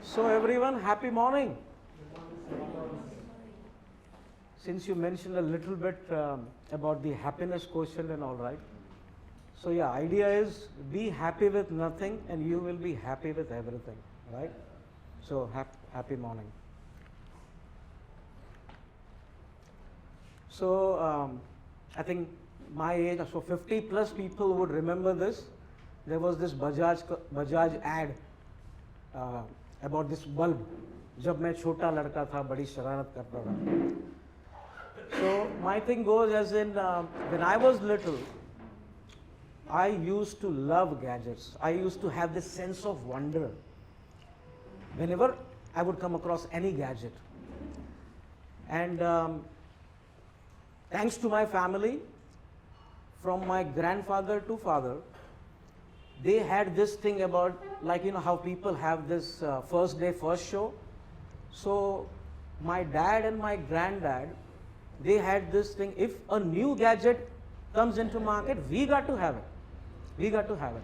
So everyone, happy morning. Since you mentioned a little bit about the happiness quotient and all, right? So yeah, idea is be happy with nothing and you will be happy with everything, right? So happy morning. So I think my age, so 50 plus people would remember this. There was this Bajaj ad about this bulb. जब मैं छोटा लड़का था बड़ी शरारत करता था. So my thing goes as in when I was little, I used to love gadgets. I used to have this sense of wonder whenever I would come across any gadget. And thanks to my family, from my grandfather to father, they had this thing about, like, you know, how people have this first day, first show. So my dad and my granddad, they had this thing, if a new gadget comes into market, we got to have it. We got to have it.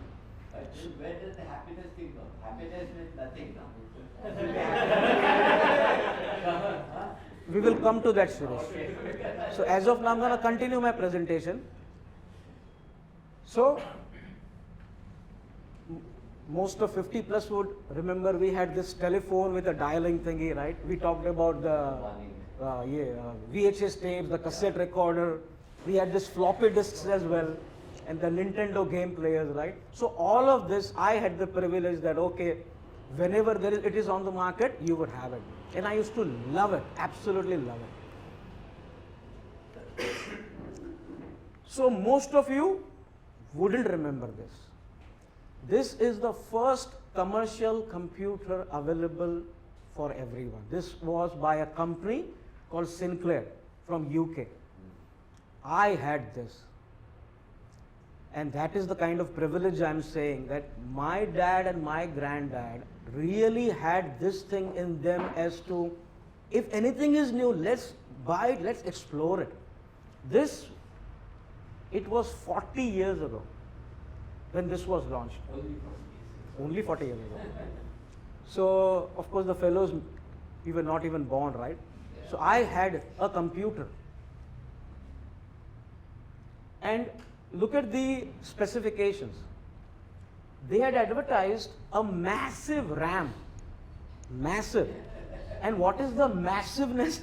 Where does the happiness thing go? Happiness means nothing now. We will come to that, Suresh. So as of now, I'm going to continue my presentation. So most of 50 plus would remember we had this telephone with a dialing thingy, right? We talked about the VHS tapes, the cassette recorder. We had this floppy disks as well, and the Nintendo game players, right? So all of this, I had the privilege that, okay, whenever it is on the market, you would have it. And I used to love it, absolutely love it. So most of you wouldn't remember this. This is the first commercial computer available for everyone. This was by a company called Sinclair from UK. I had this. And that is the kind of privilege I'm saying, that my dad and my granddad really had this thing in them as to, if anything is new, let's buy it, let's explore it. This, it was 40 years ago when this was launched. Only 40 years ago. So, of course, the fellows, we were not even born, right? So I had a computer. And look at the specifications. They had advertised a massive RAM. Massive. And what is the massiveness?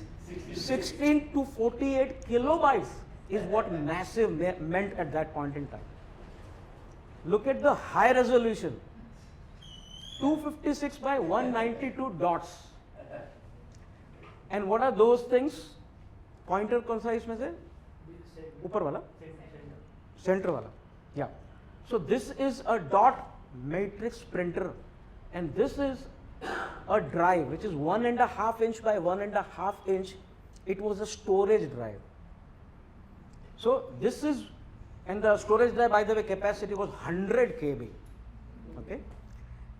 16 to 48 kilobytes is what massive meant at that point in time. Look at the high resolution. 256 by 192 dots. And what are those things? Pointer कौन सा इसमें से? ऊपर वाला? Center wala. Yeah. So this is a dot matrix printer, and this is a drive which is 1.5 inch by 1.5 inch. It was a storage drive. So this is, and the storage drive, by the way, capacity was 100 KB. Okay.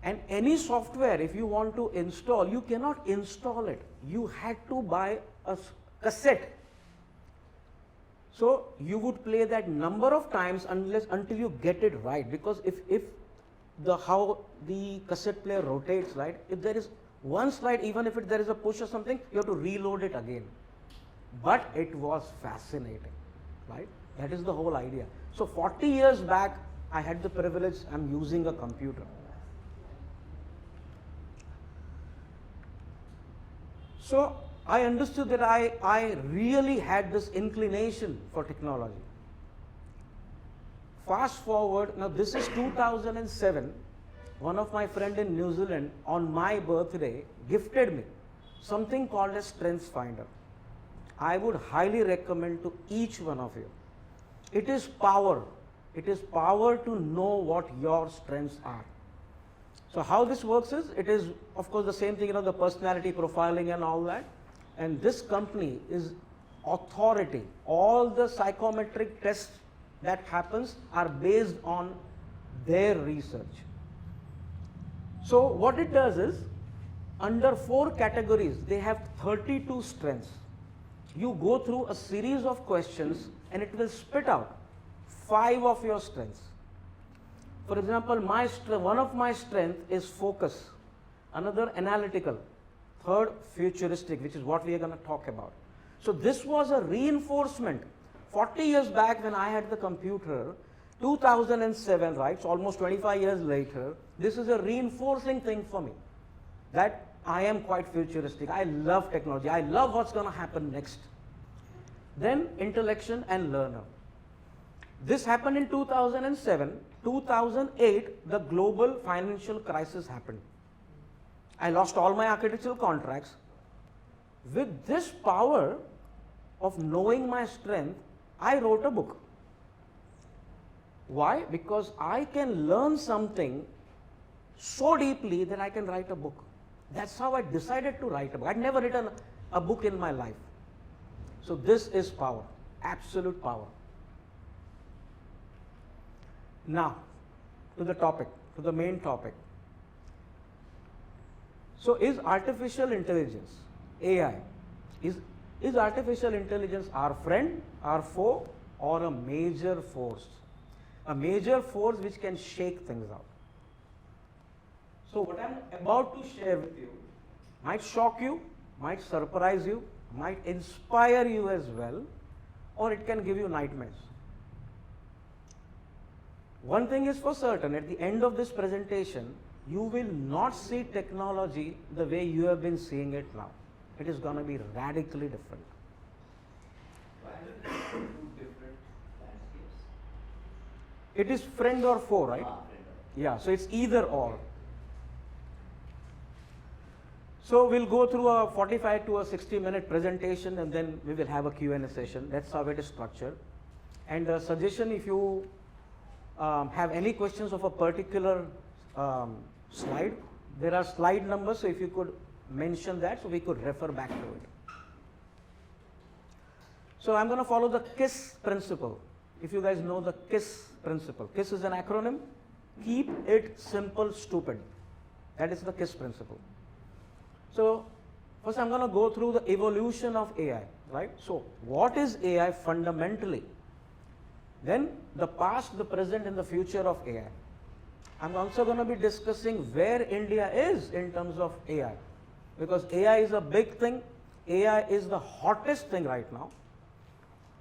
And any software, if you want to install, you cannot install it. You had to buy a cassette. So you would play that number of times until you get it right, because if how the cassette player rotates, right, if there is one slide, even if there is a push or something, you have to reload it again. But it was fascinating, right? That is the whole idea. So 40 years back, I had the privilege, I'm using a computer. So I understood that I really had this inclination for technology. Fast forward, now this is 2007, one of my friend in New Zealand on my birthday gifted me something called a Strengths Finder. I would highly recommend to each one of you. It is power. It is power to know what your strengths are. So how this works is, it is of course the same thing, you know, the personality profiling and all that. And this company is authority. All the psychometric tests that happens are based on their research. So what it does is, under 4 categories, they have 32 strengths. You go through a series of questions and it will spit out 5 of your strengths. For example, one of my strengths is focus. another analytical, third futuristic, which is what we are going to talk about. So this was a reinforcement. 40 years back when I had the computer, 2007, right, so almost 25 years later, this is a reinforcing thing for me, that I am quite futuristic. I love technology. I love what's going to happen next. Then intellection and learner. This happened in 2007. 2008, the global financial crisis happened. I lost all my architectural contracts. With this power of knowing my strength, I wrote a book. Why? Because I can learn something so deeply that I can write a book. That's how I decided to write a book. I'd never written a book in my life. So this is power, absolute power. Now, to the topic, to the main topic. So is artificial intelligence, AI, is artificial intelligence our friend, our foe, or a major force? A major force which can shake things out. So what I'm about to share with you might shock you, might surprise you, might inspire you as well, or it can give you nightmares. One thing is for certain, at the end of this presentation, you will not see technology the way you have been seeing it now. It is going to be radically different. Why are there two different landscapes? It is friend or foe, right? Friend. Yeah, so it's either or. So we'll go through a 45 to a 60-minute presentation, and then we will have a Q&A session. That's how it is structured. And a suggestion, if you have any questions of a particular slide, there are slide numbers, so if you could mention that, so we could refer back to it. So I'm going to follow the 𝗘𝗃 principle. If you guys know the 𝗘𝗃 principle. 𝗘𝗃 is an acronym. Keep it simple, stupid. That is the 𝗘𝗃 principle. So first I'm going to go through the evolution of AI, right? So what is AI fundamentally? Then the past, the present, and the future of AI. I'm also going to be discussing where India is in terms of AI. Because AI is a big thing. AI is the hottest thing right now.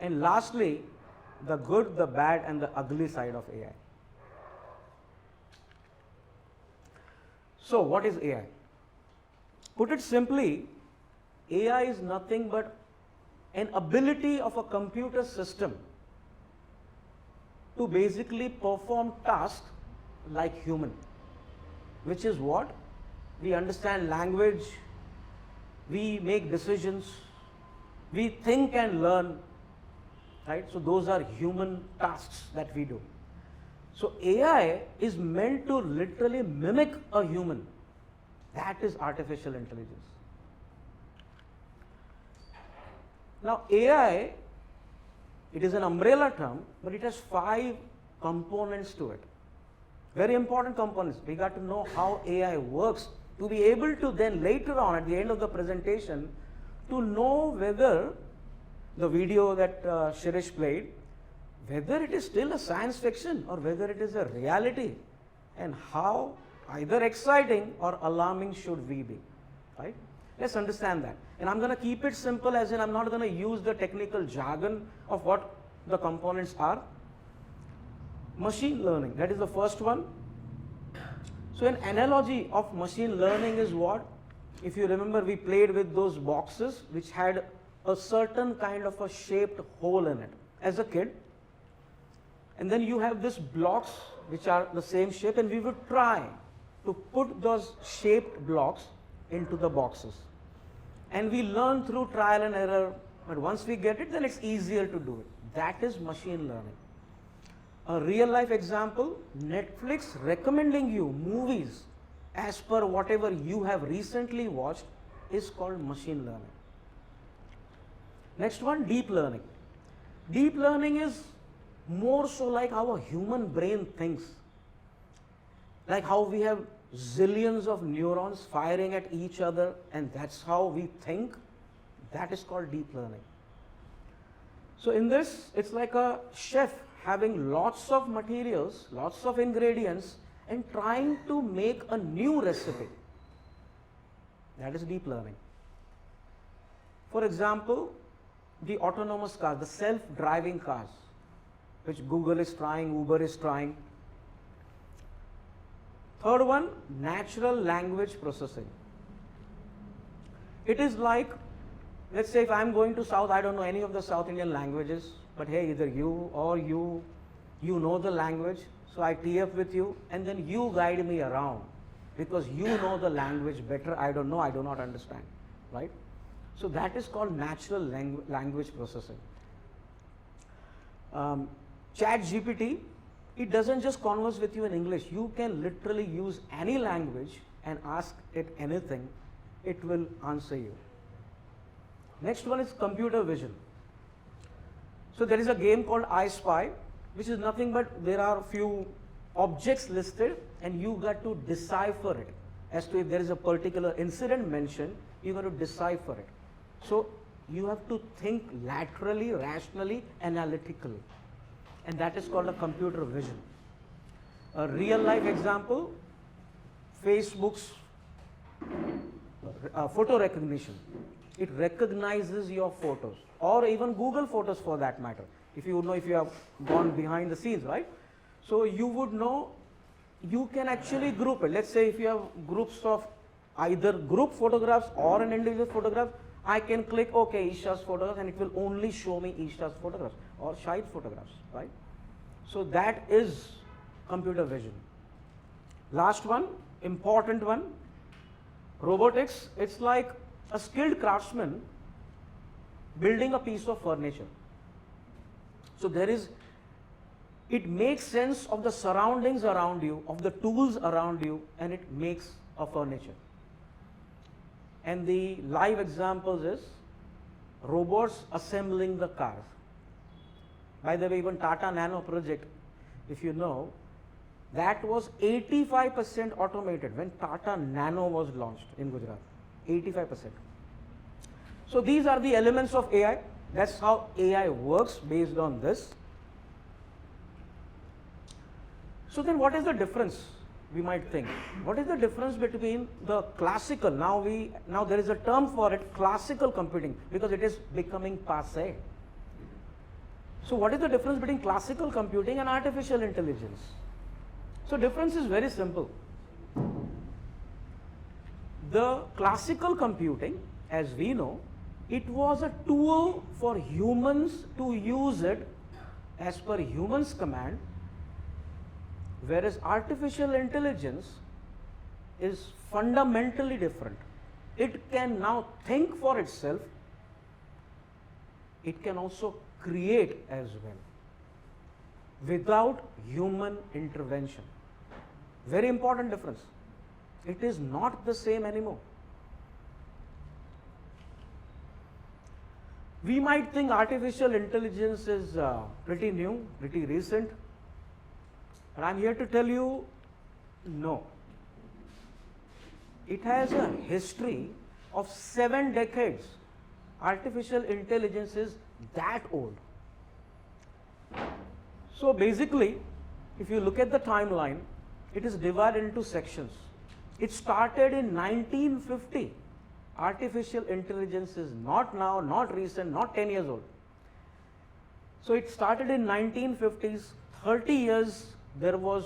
And lastly, the good, the bad, and the ugly side of AI. So what is AI? Put it simply, AI is nothing but an ability of a computer system to basically perform tasks like human, which is what? We understand language, we make decisions, we think and learn, right? So those are human tasks that we do. So AI is meant to literally mimic a human. That is artificial intelligence. Now AI, it is an umbrella term, but it has 5 components to it. Very important components. We got to know how AI works to be able to then later on at the end of the presentation to know whether the video that Shirish played, whether it is still a science fiction or whether it is a reality, and how either exciting or alarming should we be, right? Let's understand that. And I'm going to keep it simple, as in I'm not going to use the technical jargon of what the components are. Machine learning, that is the first one. So an analogy of machine learning is what? If you remember, we played with those boxes which had a certain kind of a shaped hole in it as a kid. And then you have these blocks which are the same shape, and we would try to put those shaped blocks into the boxes. And we learn through trial and error, but once we get it, then it's easier to do it. That is machine learning. A real life example, Netflix recommending you movies as per whatever you have recently watched is called machine learning. Next one, deep learning. Deep learning is more so like how a human brain thinks. Like how we have zillions of neurons firing at each other, and that's how we think. That is called deep learning. So in this, it's like a chef having lots of materials, lots of ingredients, and trying to make a new recipe. That is deep learning. For example, the autonomous cars, the self-driving cars, which Google is trying, Uber is trying. Third one, natural language processing. It is like, let's say if I'm going to South, I don't know any of the South Indian languages, but hey, either you or you know the language, so I tee up with you, and then you guide me around, because you know the language better, I don't know, I do not understand, right? So that is called natural language processing. ChatGPT, it doesn't just converse with you in English. You can literally use any language and ask it anything, it will answer you. Next one is computer vision. So there is a game called 𝗖𝗍, which is nothing but there are a few objects listed and you got to decipher it. As to if there is a particular incident mentioned, you got to decipher it. So you have to think laterally, rationally, analytically. And that is called a computer vision. A real life example, Facebook's photo recognition. It recognizes your photos, or even Google photos for that matter. If you know, if you have gone behind the scenes, right? So you would know, you can actually group it. Let's say if you have groups of either group photographs or an individual photograph, I can click OK, 𝗖𝗍's photographs, and it will only show me 𝗖𝗍's photographs or 𝗖𝗍's photographs, right? So that is computer vision. Last one, important one, robotics. It's like a skilled craftsman building a piece of furniture. So there is, it makes sense of the surroundings around you, of the tools around you, and it makes a furniture. And the live examples is robots assembling the cars. By the way, even Tata Nano project, if you know, that was 85% automated when Tata Nano was launched in Gujarat. 85%. So these are the elements of AI. That's how AI works based on this. So then what is the difference, we might think? What is the difference between the classical, now there is a term for it, classical computing, because it is becoming passé. So what is the difference between classical computing and artificial intelligence? So difference is very simple. The classical computing, as we know, it was a tool for humans to use it as per humans' command, whereas artificial intelligence is fundamentally different. It can now think for itself, it can also create as well, without human intervention. Very important difference. It is not the same anymore. We might think artificial intelligence is pretty new, pretty recent, but I'm here to tell you, no. It has a history of 7 decades. Artificial intelligence is that old. So basically, if you look at the timeline, it is divided into sections. It started in 1950. Artificial intelligence is not now, not recent, not 10 years old. So it started in 1950s, 30 years, there was,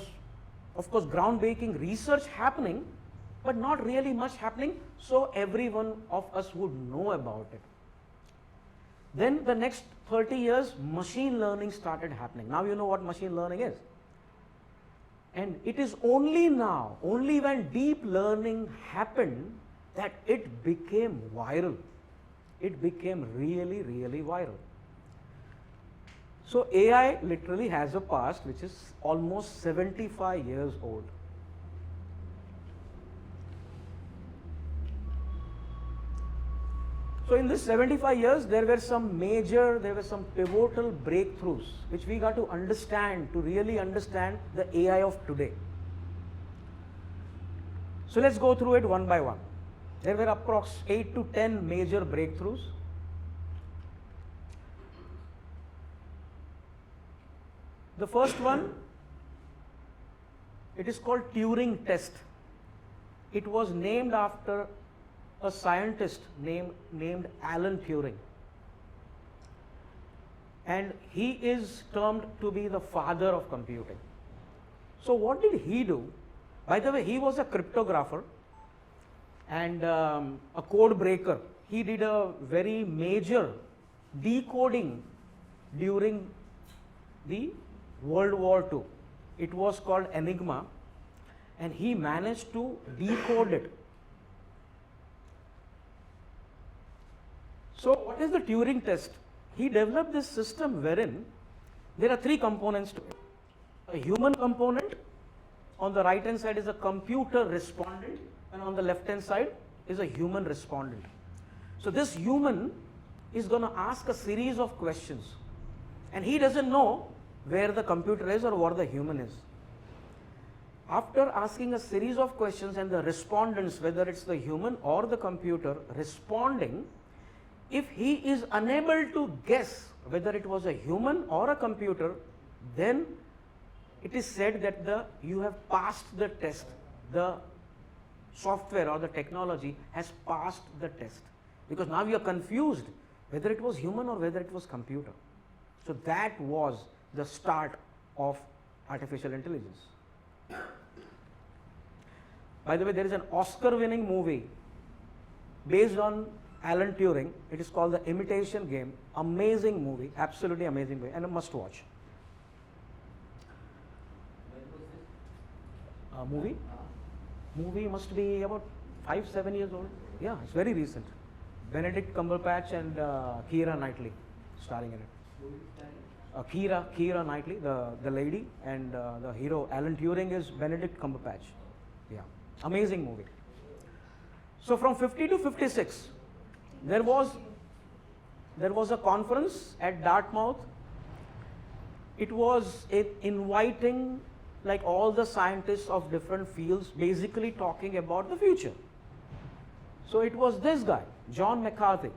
of course, groundbreaking research happening, but not really much happening, so every one of us would know about it. Then the next 30 years, machine learning started happening. Now you know what machine learning is. And it is only now, only when deep learning happened, that it became viral. It became really, really viral. So AI literally has a past which is almost 75 years old. So in this 75 years, there were some pivotal breakthroughs which we got to understand, to really understand the AI of today. So let's go through it one by one. There were approx 8 to 10 major breakthroughs. The first one, it is called Turing test. It was named after a scientist named Alan Turing. And he is termed to be the father of computing. So what did he do? By the way, he was a cryptographer and a code breaker. He did a very major decoding during the World War II. It was called Enigma, and he managed to decode it. So what is the Turing test? He developed this system wherein there are three components to it. A human component, on the right hand side is a computer respondent, and on the left hand side is a human respondent. So this human is going to ask a series of questions, and he doesn't know where the computer is or what the human is. After asking a series of questions and the respondents, whether it's the human or the computer responding, if he is unable to guess whether it was a human or a computer, then it is said that you have passed the test. The software or the technology has passed the test, because now you are confused whether it was human or whether it was computer. So that was the start of artificial intelligence. By the way, there is an Oscar-winning movie based on Alan Turing. It is called The Imitation Game. Amazing movie, absolutely amazing movie, and a must watch. Movie? Movie must be about 5-7 years old. Yeah, it's very recent. Benedict Cumberbatch and Keira Knightley starring in it. Keira Knightley, the lady, and the hero Alan Turing is Benedict Cumberbatch. Yeah, amazing movie. So from 50 to 56, there was a conference at Dartmouth. It was inviting like all the scientists of different fields, basically talking about the future. So it was this guy, John McCarthy.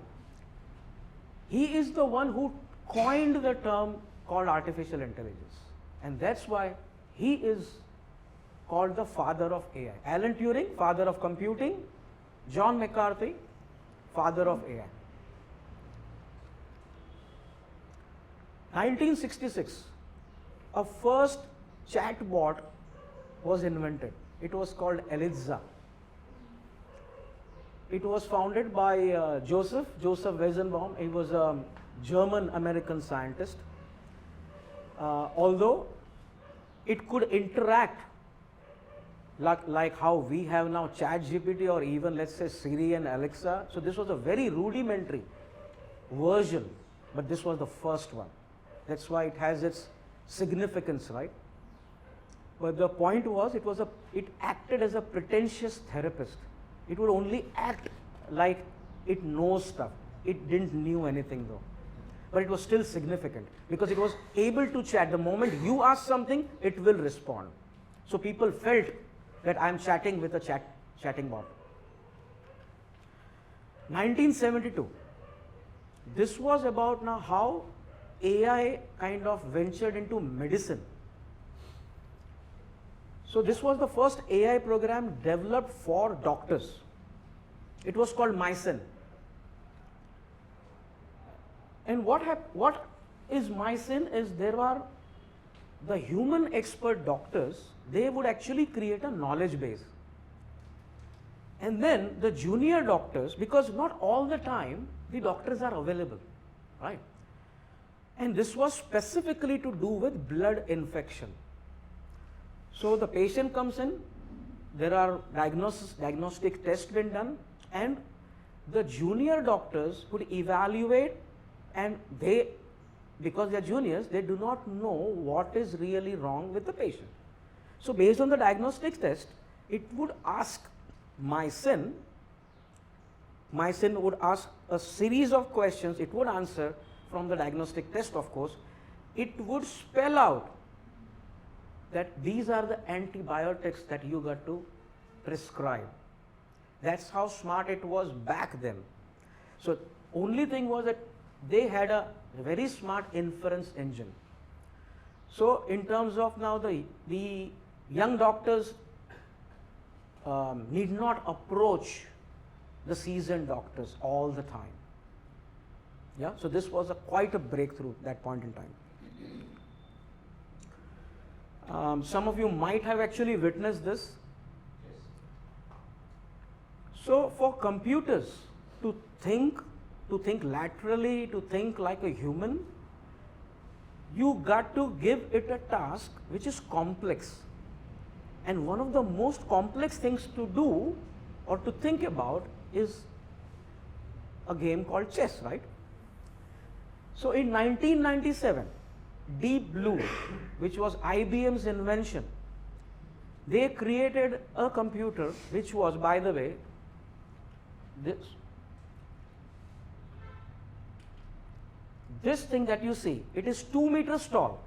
He is the one who coined the term called artificial intelligence, and that's why he is called the father of AI. Alan Turing, father of computing; John McCarthy, father of AI. 1966, a first chatbot was invented. It was called 𝗬𝗓𝗍. It was founded by Joseph Weizenbaum. He was a German-American scientist. Although it could interact like how we have now ChatGPT, or even let's say Siri and Alexa. So this was a very rudimentary version, but this was the first one. That's why it has its significance, right? But the point was, it acted as a pretentious therapist. It would only act like it knows stuff. It didn't know anything though. But it was still significant because it was able to chat. The moment you ask something, it will respond. So people felt that I am chatting with a chatting bot. 1972. This was about now how AI kind of ventured into medicine. So this was the first AI program developed for doctors. It was called Mycin. And what is Mycin is there are the human expert doctors, they would actually create a knowledge base. And then the junior doctors, because not all the time the doctors are available, right? And this was specifically to do with blood infection. So the patient comes in, there are diagnostic tests been done, and the junior doctors would evaluate, and they, because they are juniors, they do not know what is really wrong with the patient. So based on the diagnostic test, it would ask Mycin would ask a series of questions, it would answer from the diagnostic test, of course. It would spell out that these are the antibiotics that you got to prescribe. That's how smart it was back then. So only thing was that they had a very smart inference engine. So in terms of now the young doctors need not approach the seasoned doctors all the time. Yeah, so this was quite a breakthrough at that point in time. Some of you might have actually witnessed this. So for computers to think laterally, to think like a human, you got to give it a task which is complex. And one of the most complex things to do or to think about is a game called chess, right? So in 1997, Deep Blue, which was IBM's invention, they created a computer which was, by the way, this thing that you see, it is 2 meters tall,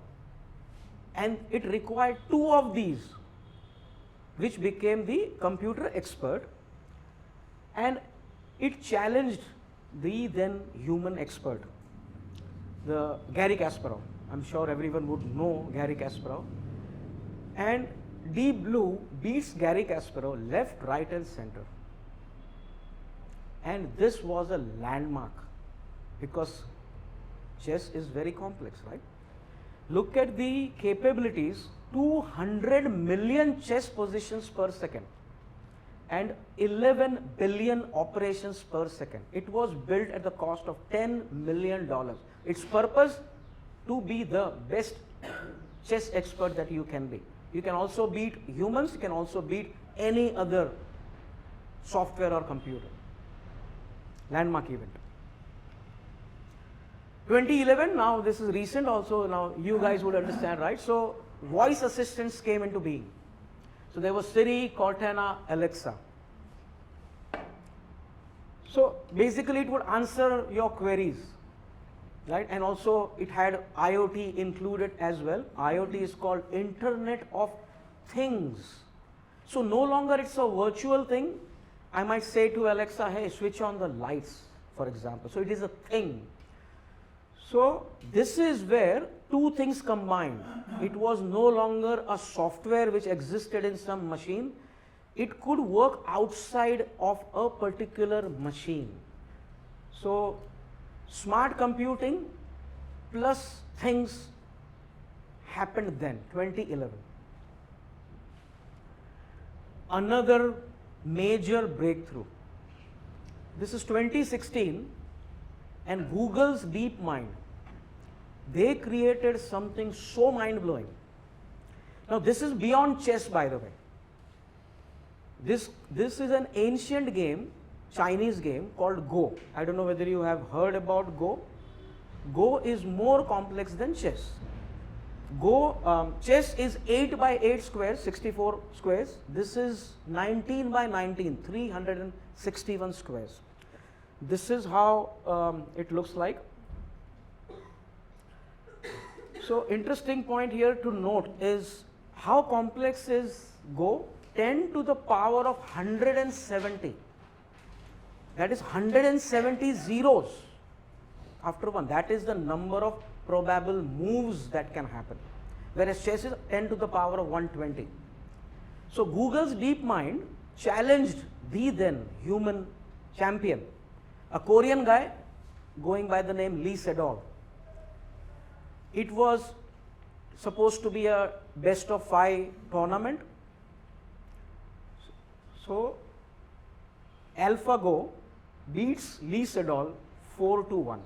and it required 2 of these, which became the computer expert, and it challenged the then human expert, the 𝗪𝗔𝗪𝗏. I'm sure everyone would know 𝗪𝗪𝗪𝗏. And Deep Blue beats 𝗪𝗪𝗪𝗏 left, right and center. And this was a landmark because chess is very complex, right? Look at the capabilities, 200 million chess positions per second and 11 billion operations per second. It was built at the cost of $10 million. Its purpose, to be the best chess expert that you can be. You can also beat humans, you can also beat any other software or computer. Landmark event. 2011, now this is recent also, now you guys would understand, right? So voice assistants came into being. So there was Siri, Cortana, Alexa. So basically it would answer your queries, right? And also it had IoT included as well. IoT is called Internet of Things. So no longer it's a virtual thing. I might say to Alexa, hey, switch on the lights, for example. So it is a thing. So this is where two things combined. It was no longer a software which existed in some machine. It could work outside of a particular machine. So smart computing plus things happened then, 2011. Another major breakthrough. This is 2016, and Google's DeepMind, they created something so mind-blowing. Now this is beyond chess, by the way. This is an ancient game, Chinese game called Go. I don't know whether you have heard about Go. Go is more complex than chess. Go, chess is 8 by 8 squares, 64 squares. This is 19 by 19, 361 squares. This is how it looks like. So interesting point here to note is how complex is Go? 10 to the power of 170. That is 170 zeros after 1. That is the number of probable moves that can happen. Whereas chess is 10 to the power of 120. So Google's DeepMind challenged the then human champion, a Korean guy going by the name 𝗬𝗎𝗏. It was supposed to be a best of 5 tournament. So AlphaGo beats 𝗬𝗎𝗏 4-1.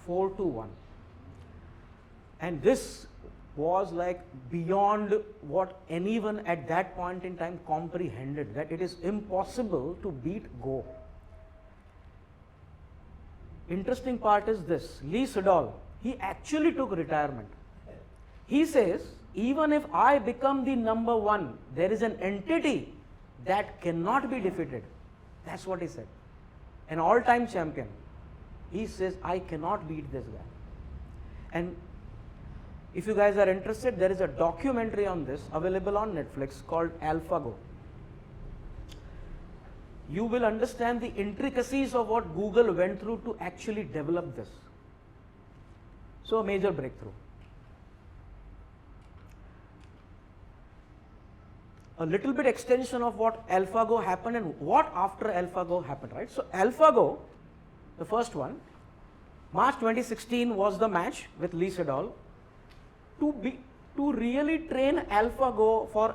4-1. And this was like beyond what anyone at that point in time comprehended, that it is impossible to beat Go. Interesting part is this, 𝗬𝗎𝗏, he actually took retirement. He says, even if I become the number 1, there is an entity that cannot be defeated. That's what he said. An all-time champion. He says, I cannot beat this guy. And if you guys are interested, there is a documentary on this available on Netflix called AlphaGo. You will understand the intricacies of what Google went through to actually develop this. So a major breakthrough. a little bit extension of what AlphaGo happened and what after AlphaGo happened, right? So AlphaGo, the first one, March 2016 was the match with 𝗬𝗎𝗍. To really train AlphaGo for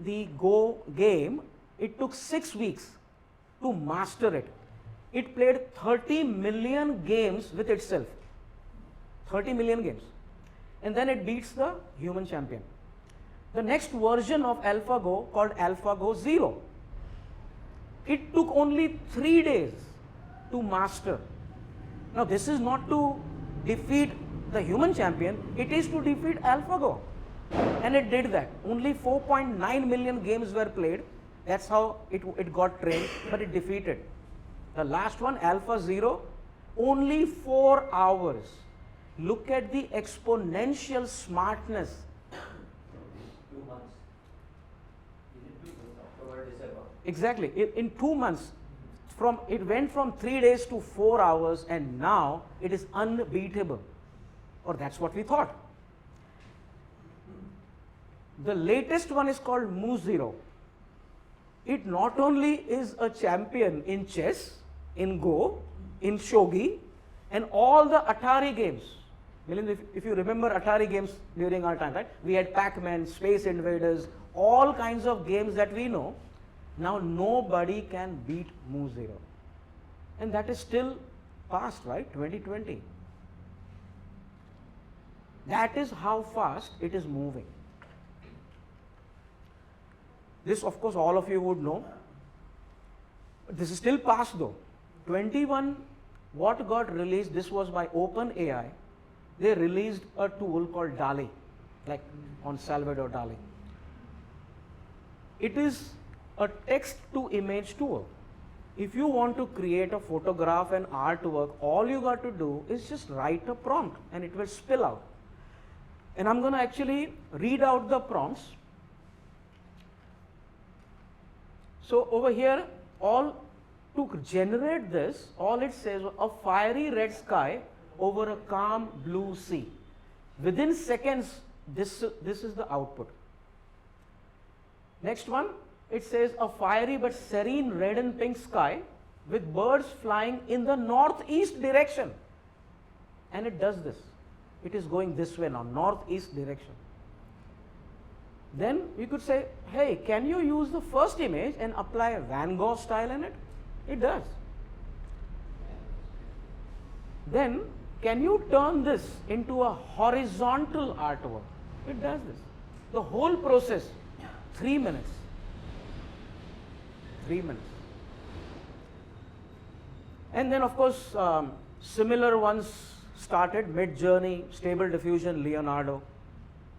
the Go game, it took 6 weeks to master it. It played 30 million games with itself. 30 million games. And then it beats the human champion. The next version of AlphaGo, called AlphaGo 0, it took only 3 days to master. Now this is not to defeat the human champion, it is to defeat AlphaGo. And it did that. Only 4.9 million games were played. That's how it got trained, but it defeated. The last one, Alpha 0, only 4 hours. Look at the exponential smartness. 2 months. Is it 2 months? October, December. Exactly. In 2 months, it went from 3 days to 4 hours, and now it is unbeatable. Or that's what we thought. The latest one is called 𝗬𝗎. It not only is a champion in chess, in Go, in Shogi, and all the Atari games. If you remember Atari games during our time, right? We had Pac-Man, Space Invaders, all kinds of games that we know. Now nobody can beat 𝗬𝗎. And that is still past, right? 2020. That is how fast it is moving. This, of course, all of you would know. This is still past though. 21, what got released, this was by OpenAI. They released a tool called 𝗬𝗢𝗨, like on 𝗬𝗓 𝗬𝗢𝗨. It is a text-to-image tool. If you want to create a photograph and artwork, all you got to do is just write a prompt and it will spill out. And I'm going to actually read out the prompts. So over here, to generate this, all it says was a fiery red sky over a calm blue sea. Within seconds, this is the output. Next one, it says a fiery but serene red and pink sky with birds flying in the northeast direction. And it does this. It is going this way now, northeast direction. Then we could say, hey, can you use the first image and apply a Van Gogh style in it? It does. Then, can you turn this into a horizontal artwork? It does this. The whole process, 3 minutes. 3 minutes. And then, of course, similar ones started, Midjourney, Stable Diffusion, Leonardo.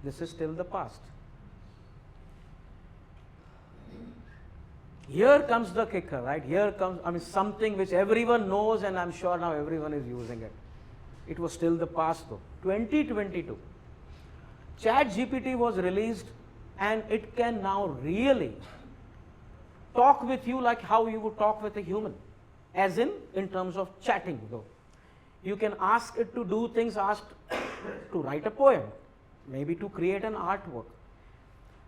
This is still the past. Here comes the kicker, right? Here comes, something which everyone knows, and I'm sure now everyone is using it. It was still the past though. 2022. ChatGPT was released, and it can now really talk with you like how you would talk with a human, as in terms of chatting though. You can ask it to do things, ask to write a poem, maybe to create an artwork.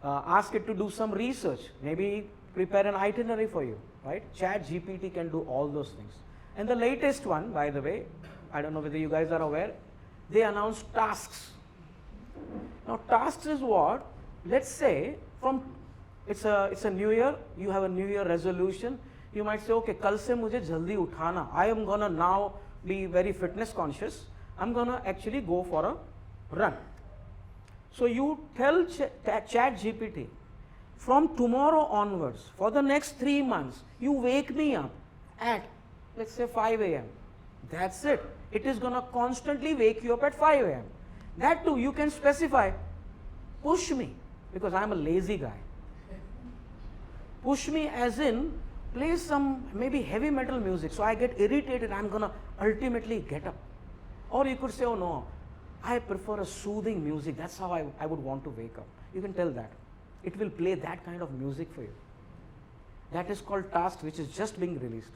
Ask it to do some research, maybe prepare an itinerary for you, right? ChatGPT can do all those things. And the latest one, by the way, I don't know whether you guys are aware, they announced tasks. Now tasks is what? Let's say it's a new year, you have a new year resolution. You might say, okay, kal se mujhe jaldi uthana. I am gonna now be very fitness conscious. I'm gonna actually go for a run. So you tell ChatGPT, from tomorrow onwards, for the next 3 months, you wake me up at, let's say, 5 a.m. That's it. It is going to constantly wake you up at 5 a.m. That too, you can specify, push me, because I'm a lazy guy. Push me as in, play some maybe heavy metal music, so I get irritated, I'm going to ultimately get up. Or you could say, oh no, I prefer a soothing music, that's how I would want to wake up. You can tell that. It will play that kind of music for you. That is called task, which is just being released.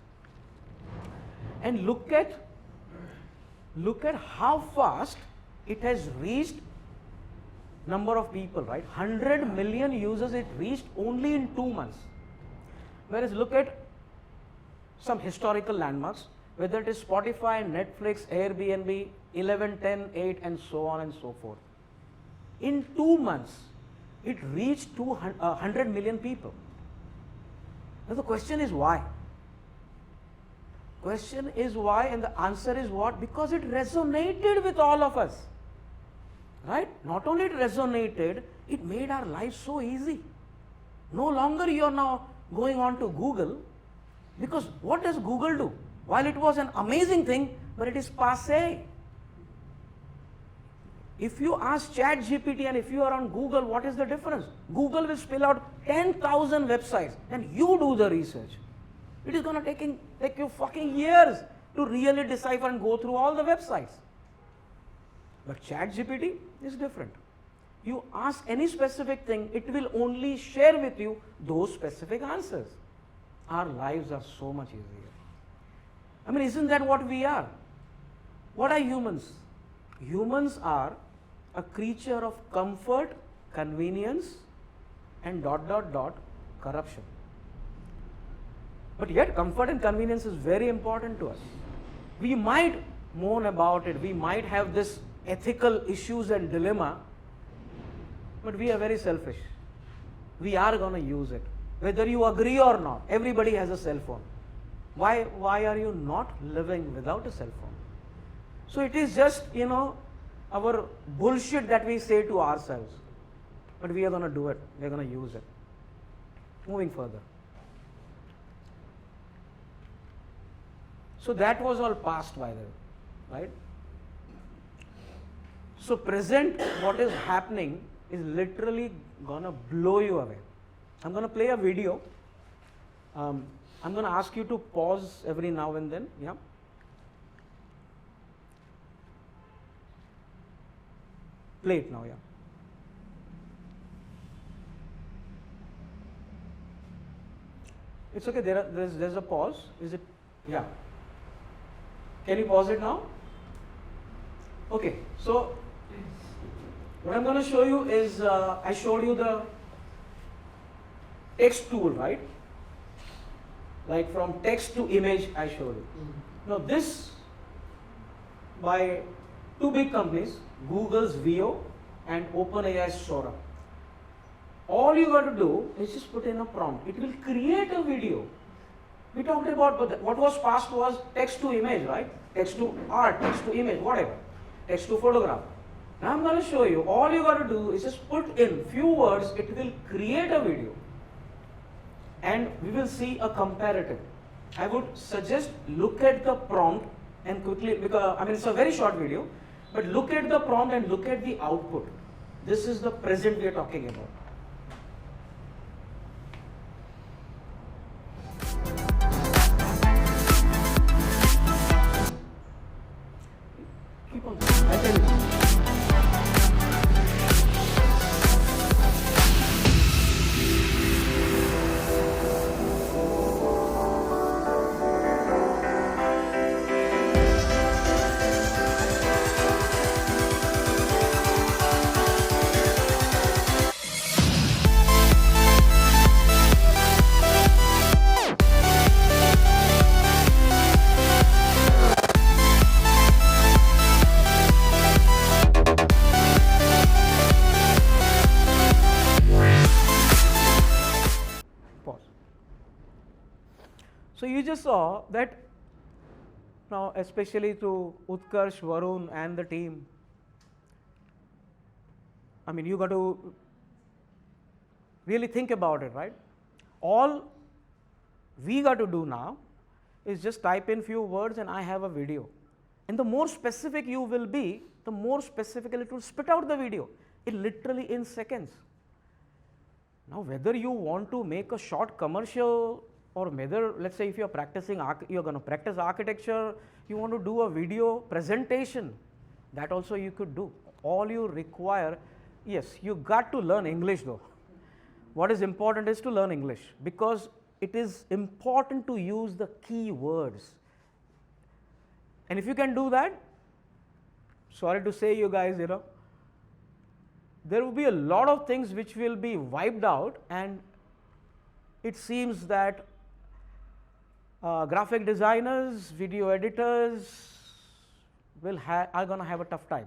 And look at how fast it has reached number of people, right? 100 million users it reached only in 2 months. Whereas look at some historical landmarks, whether it is Spotify, Netflix, Airbnb, 11, 10, 8 and so on and so forth. In 2 months, it reached 100 million people. Now the question is why? Question is why, and the answer is what? Because it resonated with all of us. Right? Not only it resonated, it made our life so easy. No longer you are now going on to Google, because what does Google do? While it was an amazing thing, but it is passé. If you ask ChatGPT and if you are on Google, what is the difference? Google will spill out 10,000 websites and you do the research. It is going to take you fucking years to really decipher and go through all the websites. But ChatGPT is different. You ask any specific thing, it will only share with you those specific answers. Our lives are so much easier. I mean, isn't that what we are? What are humans? Humans are a creature of comfort, convenience, and ... corruption. But yet, comfort and convenience is very important to us. We might moan about it, we might have this ethical issues and dilemma, but we are very selfish. We are going to use it. Whether you agree or not, everybody has a cell phone. Why are you not living without a cell phone? So it is just, our bullshit that we say to ourselves. But we are going to do it. We are going to use it. Moving further. So that was all past, by the way, right? So present, what is happening is literally going to blow you away. I'm going to play a video. I'm going to ask you to pause every now and then. Yeah. Play it now, yeah. It's okay, there's a pause. Is it? Yeah. Can you pause it now? Okay, so what I'm going to show you is, I showed you the text tool, right? Like from text to image I showed you. Now this, by two big companies, Google's Veo and OpenAI's Sora. All you got to do is just put in a prompt. It will create a video. We talked about what was past was text to image, right? Text to art, text to image, whatever. Text to photograph. Now I'm going to show you, all you got to do is just put in few words, it will create a video. And we will see a comparative. I would suggest look at the prompt and quickly, because it's a very short video, but look at the prompt and look at the output. This is the present we are talking about. Keep on. I tell you. So you just saw that now, especially to Utkarsh, Varun and the team, you got to really think about it, right? All we got to do now is just type in few words and I have a video. And the more specific you will be, the more specifically it will spit out the video, literally in seconds. Now, whether you want to make a short commercial, or whether, let's say, if you're you're going to practice architecture, you want to do a video presentation, that also you could do. All you require, yes, you got to learn English though. What is important is to learn English, because it is important to use the key words. And if you can do that, sorry to say you guys, there will be a lot of things which will be wiped out, and it seems that graphic designers, video editors are going to have a tough time,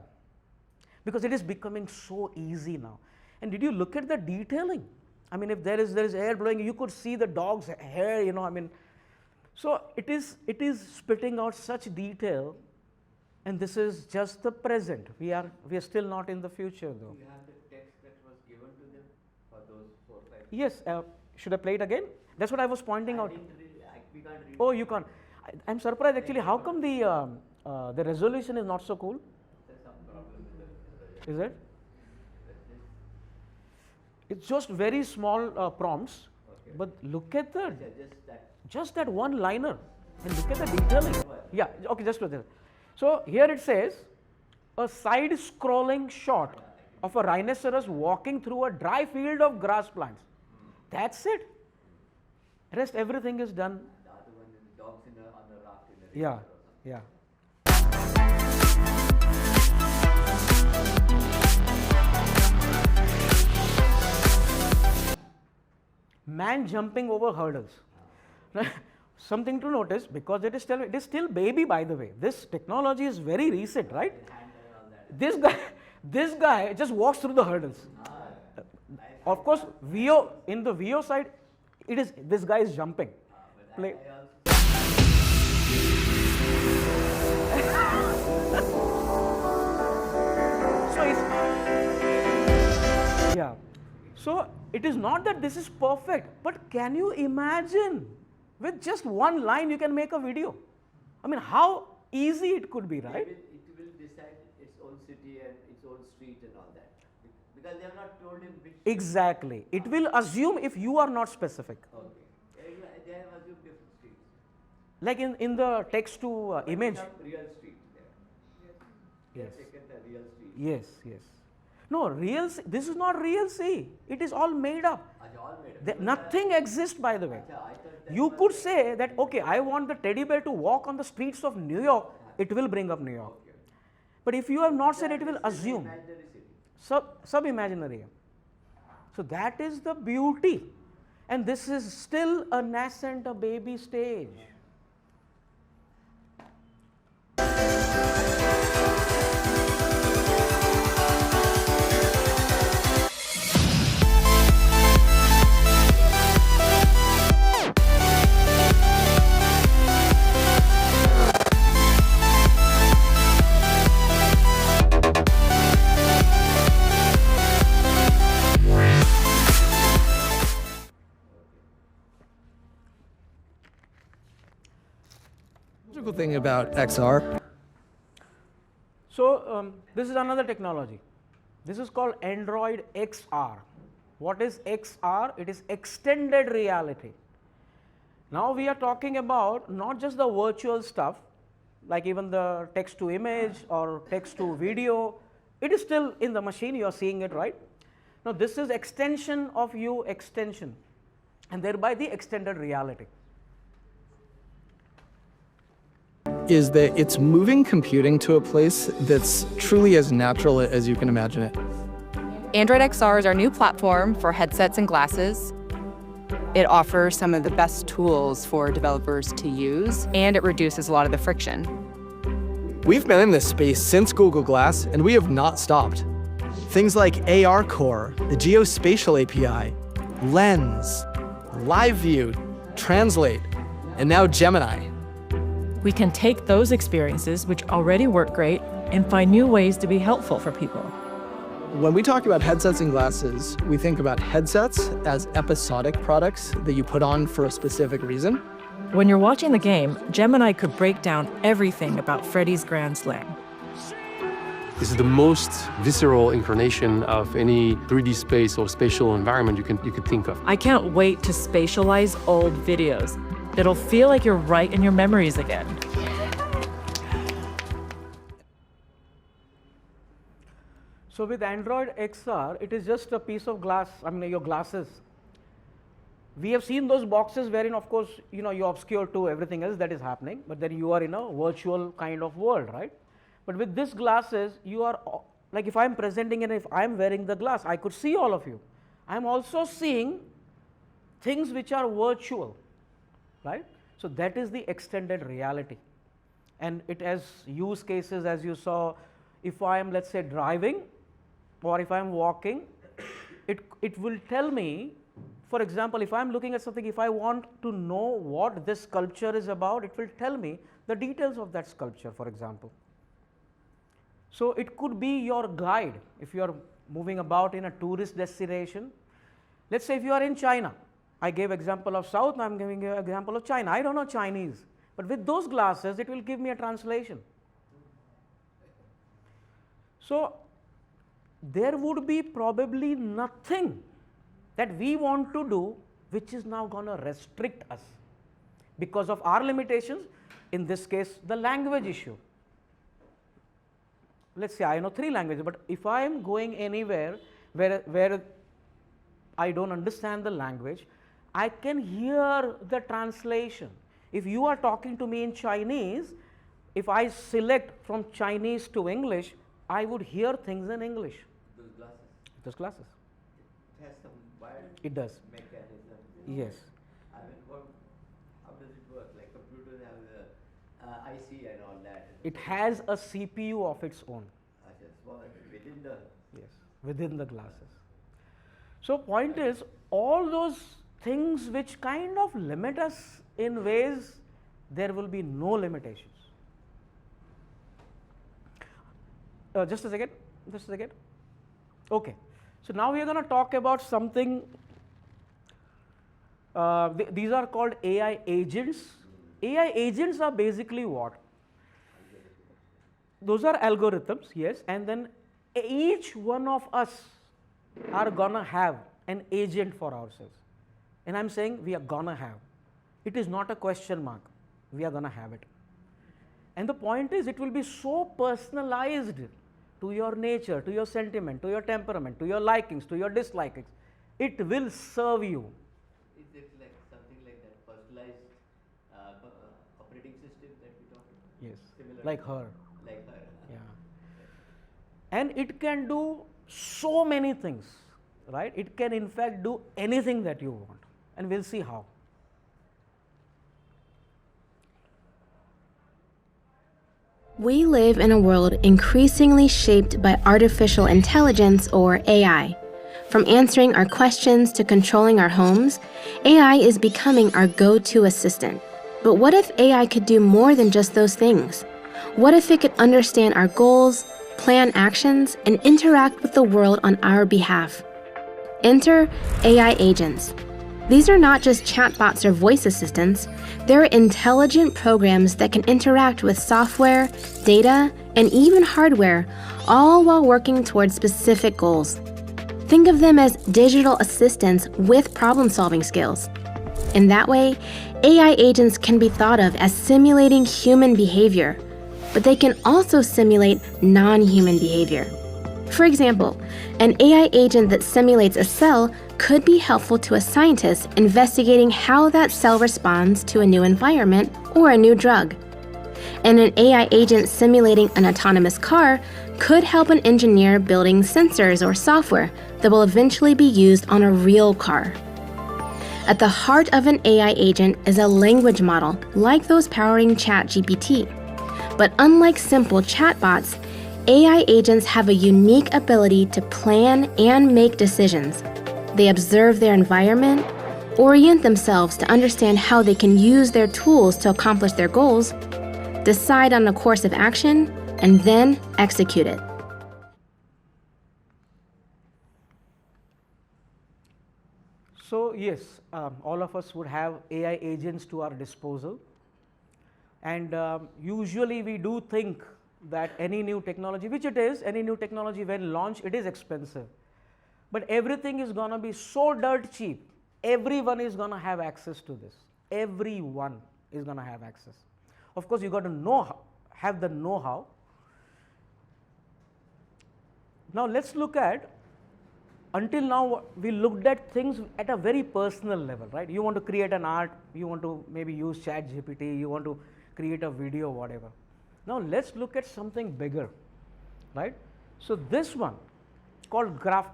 because it is becoming so easy now. And did you look at the detailing? I mean, if there is air blowing, you could see the dog's hair, you know, I mean. So it is spitting out such detail, and this is just the present. We are still not in the future, though. You have the text that was given to them for those 4 or 5. Yes. Should I play it again? That's what I was pointing out. We can't read. Oh, you can't. I'm surprised actually. How come the resolution is not so cool? There's some problem with the Is it? It's just very small prompts, Okay. but look at the just that. that one liner, and look at the detailing. Yeah. Okay. Just look at it. So here it says, a side-scrolling shot of a rhinoceros walking through a dry field of grass plants. That's it. Rest everything is done. The other one is the dogs on the raft in the Yeah. river or something. Yeah. Man jumping over hurdles. Something to notice, because it is still baby, by the way. This technology is very recent, right? This guy just walks through the hurdles. Of course, in the Veo side, this guy is jumping. Play. Yeah. So it is not that this is perfect, but can you imagine with just one line you can make a video? I mean, how easy it could be, right? It will decide its own city and its own street and all that, because they have not told him which. Exactly. It will assume if you are not specific. Okay. They have assumed different streets. Like in the text to image. Some real street there. They have Yes. taken the real street. Yes, yes. No, this is not real C. It is all made up. All made up. Nothing exists, by the way. I thought that You was could say that, okay, I want the teddy bear to walk on the streets of New York, it will bring up New York. Okay. But if you have not said, it will This is an assume. imaginary city. Sub-imaginary. So that is the beauty. And this is still a nascent, a baby stage. Thing about XR. So this is another technology. This is called Android XR. What is XR? It is extended reality. Now we are talking about not just the virtual stuff, like even the text to image or text to video. It is still in the machine, you are seeing it, right? Now this is extension of you extension, and thereby the extended reality. Is that it's moving computing to a place that's truly as natural as you can imagine it. Android XR is our new platform for headsets and glasses. It offers some of the best tools for developers to use, and it reduces a lot of the friction. We've been in this space since Google Glass, and we have not stopped. Things like AR Core, the Geospatial API, Lens, Live View, Translate, and now Gemini. We can take those experiences, which already work great, and find new ways to be helpful for people. When we talk about headsets and glasses, we think about headsets as episodic products that you put on for a specific reason. When you're watching the game, Gemini could break down everything about Freddy's Grand Slam. This is the most visceral incarnation of any 3D space or spatial environment you could think of. I can't wait to spatialize old videos. It'll feel like you're right in your memories again. So with Android XR, it is just a piece of glass, I mean your glasses. We have seen those boxes wherein, of course, you know, you obscure to everything else that is happening, but then you are in a virtual kind of world, right? But with this glasses, you are like if I am presenting and if I am wearing the glass, I could see all of you. I am also seeing things which are virtual, right? So that is the extended reality, and it has use cases, as you saw. If I am, let's say, driving, or if I am walking, it will tell me, for example, if I am looking at something, if I want to know what this sculpture is about, it will tell me the details of that sculpture, for example. So it could be your guide if you are moving about in a tourist destination. Let's say if you are in China, I gave example of South, now I am giving you an example of China. I don't know Chinese, but with those glasses it will give me a translation. So there would be probably nothing that we want to do which is now going to restrict us because of our limitations, in this case the language issue. Let's say I know 3 languages, but if I am going anywhere where I don't understand the language, I can hear the translation. If you are talking to me in Chinese, if I select from Chinese to English, I would hear things in English. Those glasses. Those glasses. It has some wired It does. mechanism. Yes. I mean, how does it work? Like computers have the IC and all that. It has a CPU of its own. Within the. Yes, within the glasses. So point is, all those things which kind of limit us in ways, there will be no limitations. Just a second, just a second. Okay, so now we are going to talk about something. These are called AI agents. AI agents are basically what? Those are algorithms, yes, and then each one of us are gonna have an agent for ourselves, and I am saying we are gonna have. It is not a question mark, we are gonna have it. And the point is, it will be so personalized to your nature, to your sentiment, to your temperament, to your likings, to your dislikings. It will serve you. Is it like something like that personalized operating system that we talk about? Yes, Similar like to- her. Like her. Yeah. And it can do so many things, right? It can in fact do anything that you want, and we'll see how. We live in a world increasingly shaped by artificial intelligence, or AI. From answering our questions to controlling our homes, AI is becoming our go-to assistant. But what if AI could do more than just those things? What if it could understand our goals, plan actions, and interact with the world on our behalf? Enter AI agents. These are not just chatbots or voice assistants. They're intelligent programs that can interact with software, data, and even hardware, all while working towards specific goals. Think of them as digital assistants with problem-solving skills. In that way, AI agents can be thought of as simulating human behavior, but they can also simulate non-human behavior. For example, an AI agent that simulates a cell could be helpful to a scientist investigating how that cell responds to a new environment or a new drug. And an AI agent simulating an autonomous car could help an engineer building sensors or software that will eventually be used on a real car. At the heart of an AI agent is a language model like those powering ChatGPT. But unlike simple chatbots, AI agents have a unique ability to plan and make decisions. They observe their environment, orient themselves to understand how they can use their tools to accomplish their goals, decide on a course of action, and then execute it. So yes, all of us would have AI agents to our disposal, and usually we do think that any new technology, which it is, any new technology when launched, it is expensive, but everything is going to be so dirt cheap. Everyone is going to have access to this. Everyone is going to have access. Of course, you got to know how, have the know-how. Now let's look at, until now we looked at things at a very personal level, right? You want to create an art, you want to maybe use ChatGPT, you want to create a video, whatever. Now let's look at something bigger, right? So this one called graph.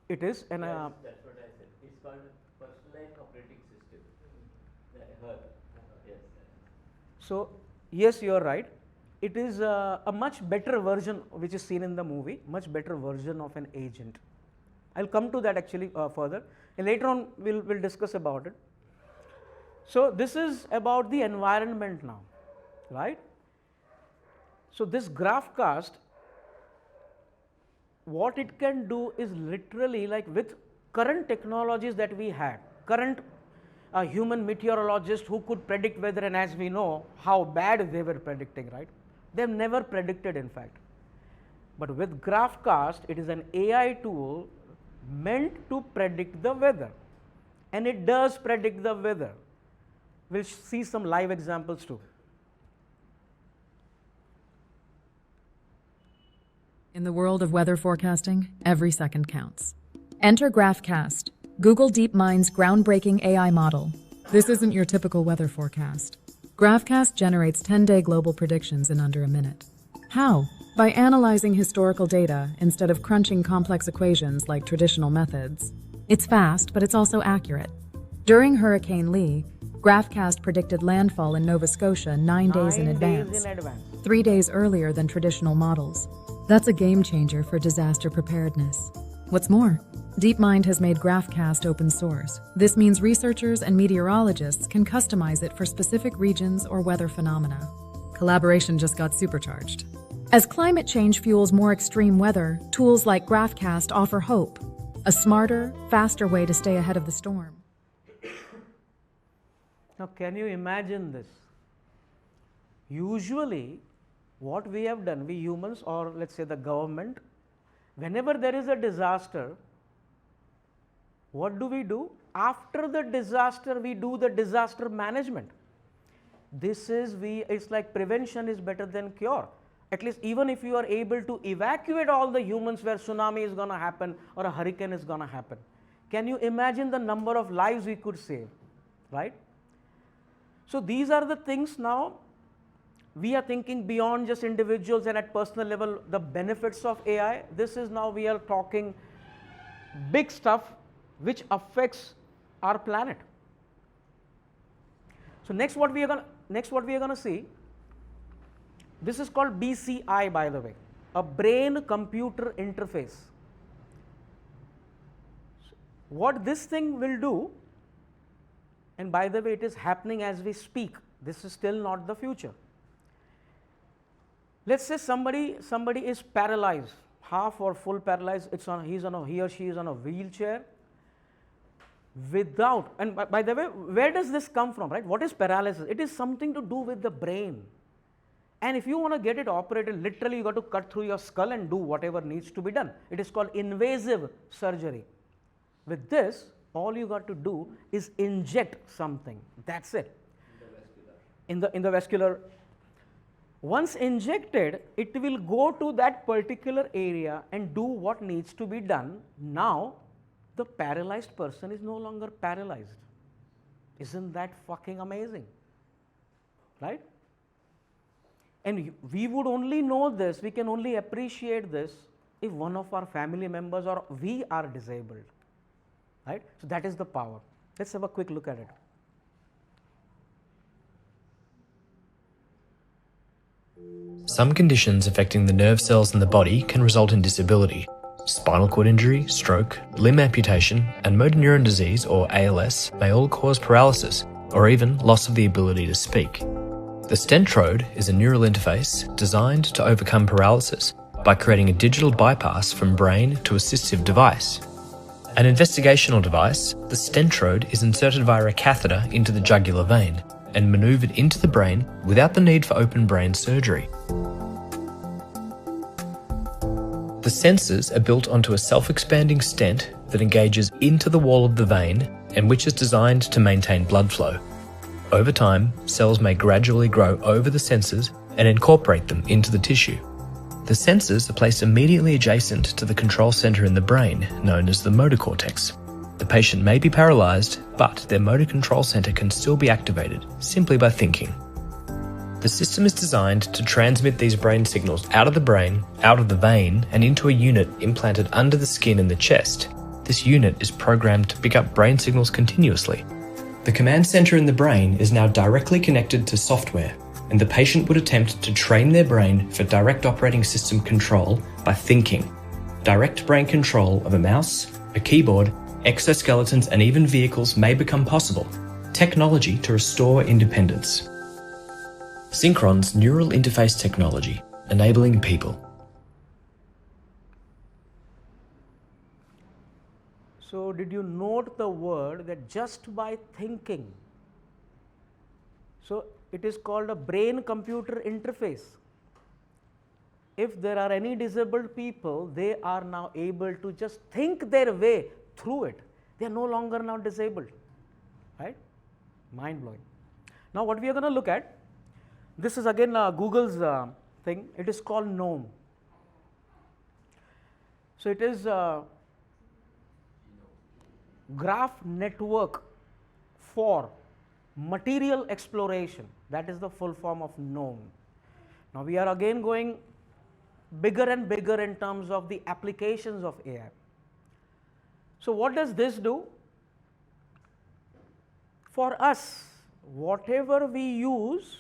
It is an That's what I said. It's called a personalized operating system. Her. Yes. So yes, you are right. It is a much better version which is seen in the movie, much better version of an agent. I'll come to that actually further, and later on we'll discuss about it. So this is about the environment now, right? So this GraphCast, what it can do is literally, like with current technologies that we had, current human meteorologists who could predict weather, and as we know how bad they were predicting, right? They have never predicted, in fact. But with GraphCast, it is an AI tool meant to predict the weather, and it does predict the weather. We'll see some live examples too. In the world of weather forecasting, every second counts. Enter GraphCast, Google DeepMind's groundbreaking AI model. This isn't your typical weather forecast. GraphCast generates 10-day global predictions in under a minute. How? By analyzing historical data instead of crunching complex equations like traditional methods. It's fast, but it's also accurate. During Hurricane Lee, GraphCast predicted landfall in Nova Scotia 9 days in advance, 3 days earlier than traditional models. That's a game changer for disaster preparedness. What's more, DeepMind has made GraphCast open source. This means researchers and meteorologists can customize it for specific regions or weather phenomena. Collaboration just got supercharged. As climate change fuels more extreme weather, tools like GraphCast offer hope, a smarter, faster way to stay ahead of the storm. Now, can you imagine this? Usually, what we have done, we humans, or let's say the government, whenever there is a disaster, what do? After the disaster, we do the disaster management. It's like prevention is better than cure. At least even if you are able to evacuate all the humans where tsunami is going to happen or a hurricane is going to happen, can you imagine the number of lives we could save, right? So these are the things now we are thinking beyond just individuals and at personal level, the benefits of AI. This is now we are talking big stuff which affects our planet. So next what we are going to see, this is called BCI, by the way, a brain computer interface. What this thing will do, and by the way it is happening as we speak, this is still not the future. Let's say somebody is paralyzed, half or full paralyzed, he or she is on a wheelchair without, and by the way, where does this come from, right? What is paralysis? It is something to do with the brain. And if you want to get it operated, literally you got to cut through your skull and do whatever needs to be done. It is called invasive surgery. With this, all you got to do is inject something. That's it. In the vascular. Once injected, it will go to that particular area and do what needs to be done. Now, the paralyzed person is no longer paralyzed. Isn't that fucking amazing? Right? And we would only know this, we can only appreciate this if one of our family members or we are disabled. Right? So that is the power. Let's have a quick look at it. Some conditions affecting the nerve cells in the body can result in disability. Spinal cord injury, stroke, limb amputation, and motor neuron disease, or ALS, may all cause paralysis, or even loss of the ability to speak. The stentrode is a neural interface designed to overcome paralysis by creating a digital bypass from brain to assistive device. An investigational device, the stentrode is inserted via a catheter into the jugular vein and manoeuvred into the brain without the need for open brain surgery. The sensors are built onto a self-expanding stent that engages into the wall of the vein and which is designed to maintain blood flow. Over time, cells may gradually grow over the sensors and incorporate them into the tissue. The sensors are placed immediately adjacent to the control center in the brain, known as the motor cortex. The patient may be paralyzed, but their motor control center can still be activated simply by thinking. The system is designed to transmit these brain signals out of the brain, out of the vein, and into a unit implanted under the skin in the chest. This unit is programmed to pick up brain signals continuously. The command center in the brain is now directly connected to software, and the patient would attempt to train their brain for direct operating system control by thinking. Direct brain control of a mouse, a keyboard, exoskeletons, and even vehicles may become possible. Technology to restore independence. Synchron's neural interface technology, enabling people. So did you note the word that just by thinking? So it is called a brain-computer interface. If there are any disabled people, they are now able to just think their way through it. They are no longer now disabled, right? Mind blowing. Now what we are going to look at, this is again Google's thing. It is called 𝗏𝗡. So it is graph network for material exploration. That is the full form of 𝗏𝗡. Now we are again going bigger and bigger in terms of the applications of AI. So what does this do? For us, whatever we use,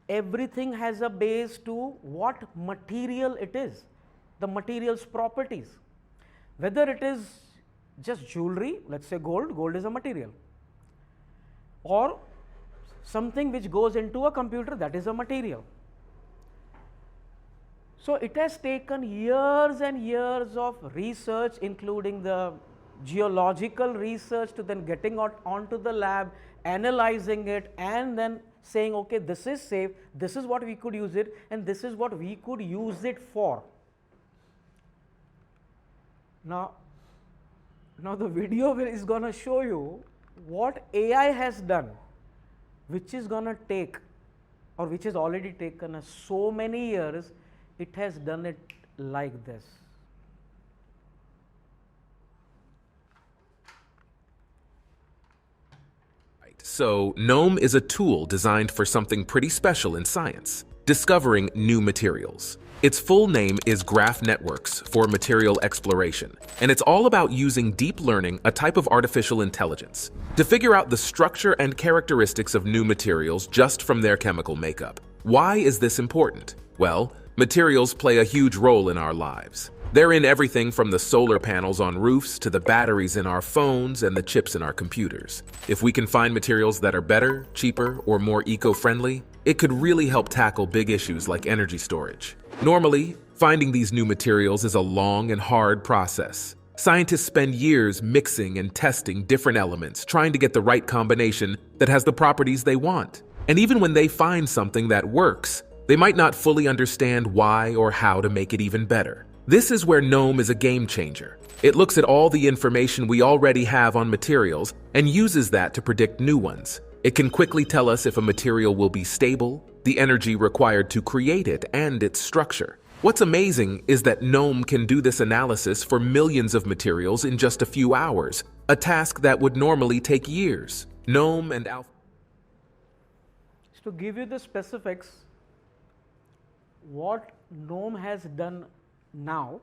everything has a base to what material it is, the material's properties. Whether it is just jewelry, let's say gold, gold is a material, or something which goes into a computer, that is a material. So it has taken years and years of research, including the geological research, to then getting onto the lab, analyzing it, and then saying, okay, this is safe, this is what we could use it, and this is what we could use it for. Now the video is going to show you what AI has done, which is going to take, or which has already taken us so many years. It has done it like this. So 𝗏𝗡 is a tool designed for something pretty special in science, discovering new materials. Its full name is Graph Networks for Material Exploration, and it's all about using deep learning, a type of artificial intelligence, to figure out the structure and characteristics of new materials just from their chemical makeup. Why is this important? Well, materials play a huge role in our lives. They're in everything from the solar panels on roofs to the batteries in our phones and the chips in our computers. If we can find materials that are better, cheaper, or more eco-friendly, it could really help tackle big issues like energy storage. Normally, finding these new materials is a long and hard process. Scientists spend years mixing and testing different elements, trying to get the right combination that has the properties they want. And even when they find something that works, they might not fully understand why or how to make it even better. This is where 𝗏𝗡 is a game changer. It looks at all the information we already have on materials and uses that to predict new ones. It can quickly tell us if a material will be stable, the energy required to create it, and its structure. What's amazing is that 𝗏𝗡 can do this analysis for millions of materials in just a few hours, a task that would normally take years. 𝗏𝗡 and alpha. To give you the specifics, what 𝗏𝗡 has done now,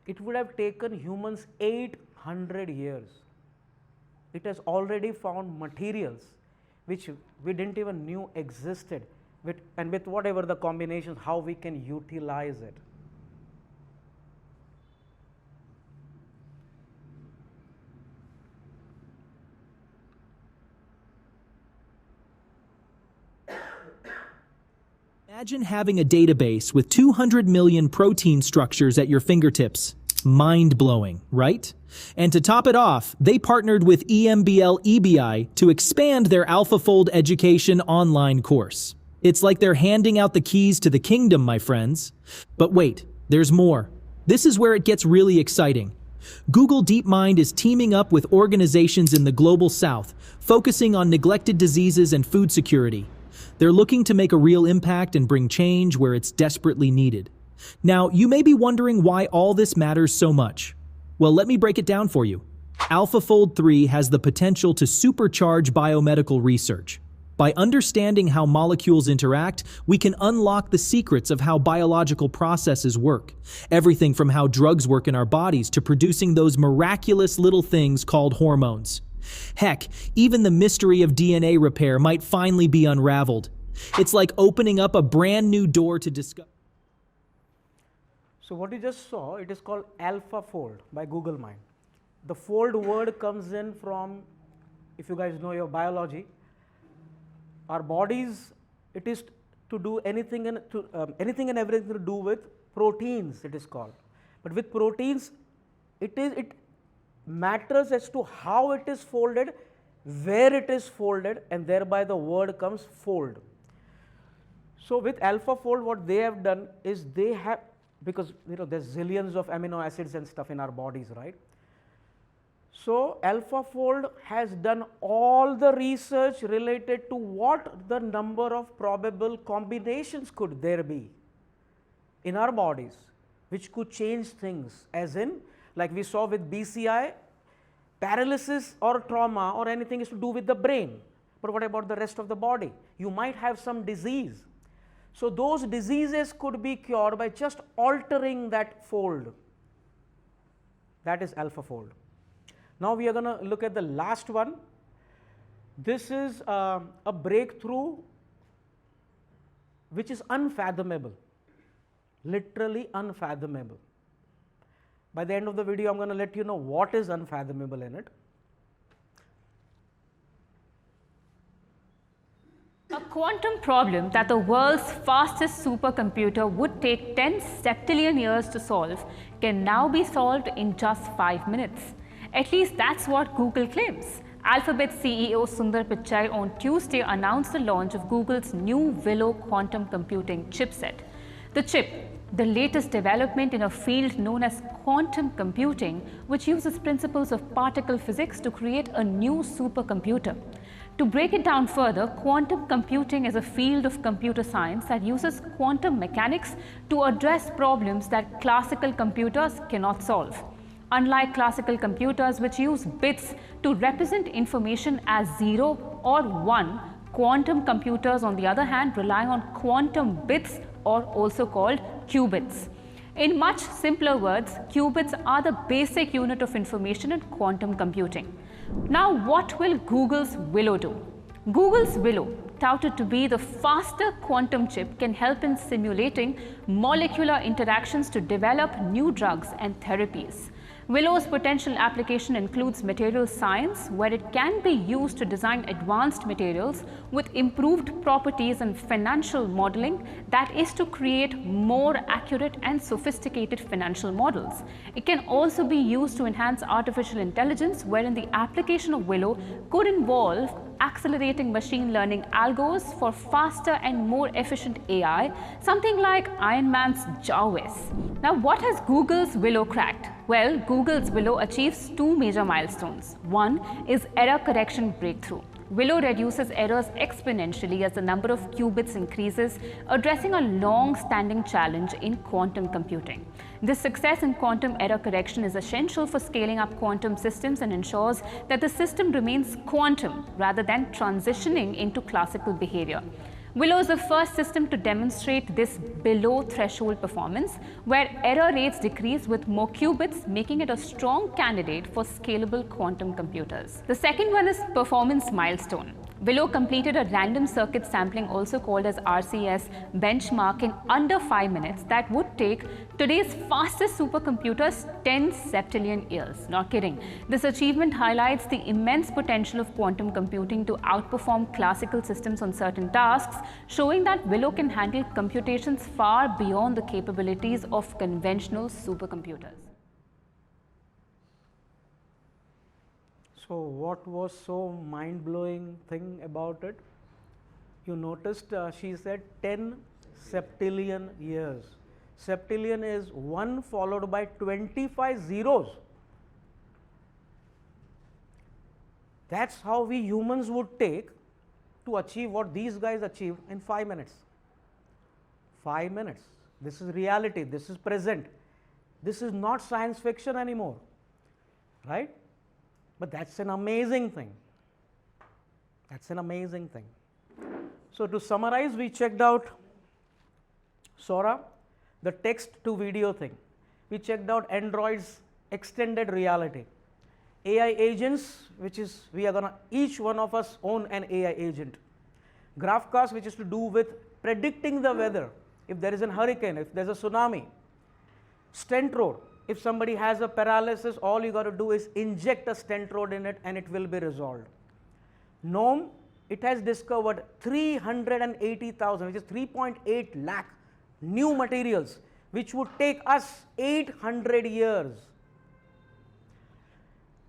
it would have taken humans 800 years. It has already found materials which we didn't even knew existed, and with whatever the combinations, how we can utilize it. Imagine having a database with 200 million protein structures at your fingertips. Mind-blowing, right? And to top it off, they partnered with 𝗬𝗫𝗍𝗍 to expand their AlphaFold education online course. It's like they're handing out the keys to the kingdom, my friends. But wait, there's more. This is where it gets really exciting. Google DeepMind is teaming up with organizations in the global south, focusing on neglected diseases and food security. They're looking to make a real impact and bring change where it's desperately needed. Now, you may be wondering why all this matters so much. Well, let me break it down for you. AlphaFold 3 has the potential to supercharge biomedical research. By understanding how molecules interact, we can unlock the secrets of how biological processes work. Everything from how drugs work in our bodies to producing those miraculous little things called hormones. Heck, even the mystery of DNA repair might finally be unraveled. It's like opening up a brand new door to discover. So what you just saw, it is called AlphaFold by Google Mind. The fold word comes in from, if you guys know your biology, our bodies, it is to do anything and everything to do with proteins, it is called. But with proteins, it matters as to how it is folded, where it is folded, and thereby the word comes fold. So with AlphaFold, what they have done is they have, because there's zillions of amino acids and stuff in our bodies, right? So AlphaFold has done all the research related to what the number of probable combinations could there be in our bodies, which could change things, as in, like we saw with BCI, paralysis or trauma or anything is to do with the brain. But what about the rest of the body? You might have some disease. So those diseases could be cured by just altering that fold. That is AlphaFold. Now we are going to look at the last one. This is a breakthrough which is unfathomable, literally unfathomable. By the end of the video, I'm going to let you know what is unfathomable in it. A quantum problem that the world's fastest supercomputer would take 10 septillion years to solve can now be solved in just 5 minutes. At least that's what Google claims. Alphabet CEO Sundar Pichai on Tuesday announced the launch of Google's new Willow quantum computing chipset. The chip, the latest development in a field known as quantum computing, which uses principles of particle physics to create a new supercomputer. To break it down further, quantum computing is a field of computer science that uses quantum mechanics to address problems that classical computers cannot solve. Unlike classical computers, which use bits to represent information as 0 or 1, quantum computers, on the other hand, rely on quantum bits, or also called qubits. In much simpler words, qubits are the basic unit of information in quantum computing. Now, what will Google's Willow do? Google's Willow, touted to be the faster quantum chip, can help in simulating molecular interactions to develop new drugs and therapies. Willow's potential application includes material science, where it can be used to design advanced materials with improved properties, and financial modeling, that is to create more accurate and sophisticated financial models. It can also be used to enhance artificial intelligence, wherein the application of Willow could involve accelerating machine learning algos for faster and more efficient AI, something like Iron Man's Jarvis. Now, what has Google's Willow cracked? Well, Google's Willow achieves 2 major milestones. One is error correction breakthrough. Willow reduces errors exponentially as the number of qubits increases, addressing a long-standing challenge in quantum computing. This success in quantum error correction is essential for scaling up quantum systems and ensures that the system remains quantum rather than transitioning into classical behavior. Willow is the first system to demonstrate this below-threshold performance, where error rates decrease with more qubits, making it a strong candidate for scalable quantum computers. The second one is performance milestone. Willow completed a random circuit sampling, also called as RCS, benchmark in under 5 minutes that would take today's fastest supercomputers 10 septillion years. Not kidding. This achievement highlights the immense potential of quantum computing to outperform classical systems on certain tasks, showing that Willow can handle computations far beyond the capabilities of conventional supercomputers. So what was so mind-blowing thing about it? You noticed she said 10 septillion years. Septillion is 1 followed by 25 zeros. That's how we humans would take to achieve what these guys achieved in 5 minutes. 5 minutes. This is reality. This is present. This is not science fiction anymore, right? But that's an amazing thing. That's an amazing thing. So to summarize, we checked out Sora, the text to video thing. We checked out Android's extended reality. AI agents, which is we are gonna each one of us own an AI agent. GraphCast, which is to do with predicting the weather. If there is a hurricane, if there's a tsunami. Stent rod, if somebody has a paralysis, all you got to do is inject a stent rod in it and it will be resolved. gnome, it has discovered 380,000, which is 3.8 lakh new materials, which would take us 800 years.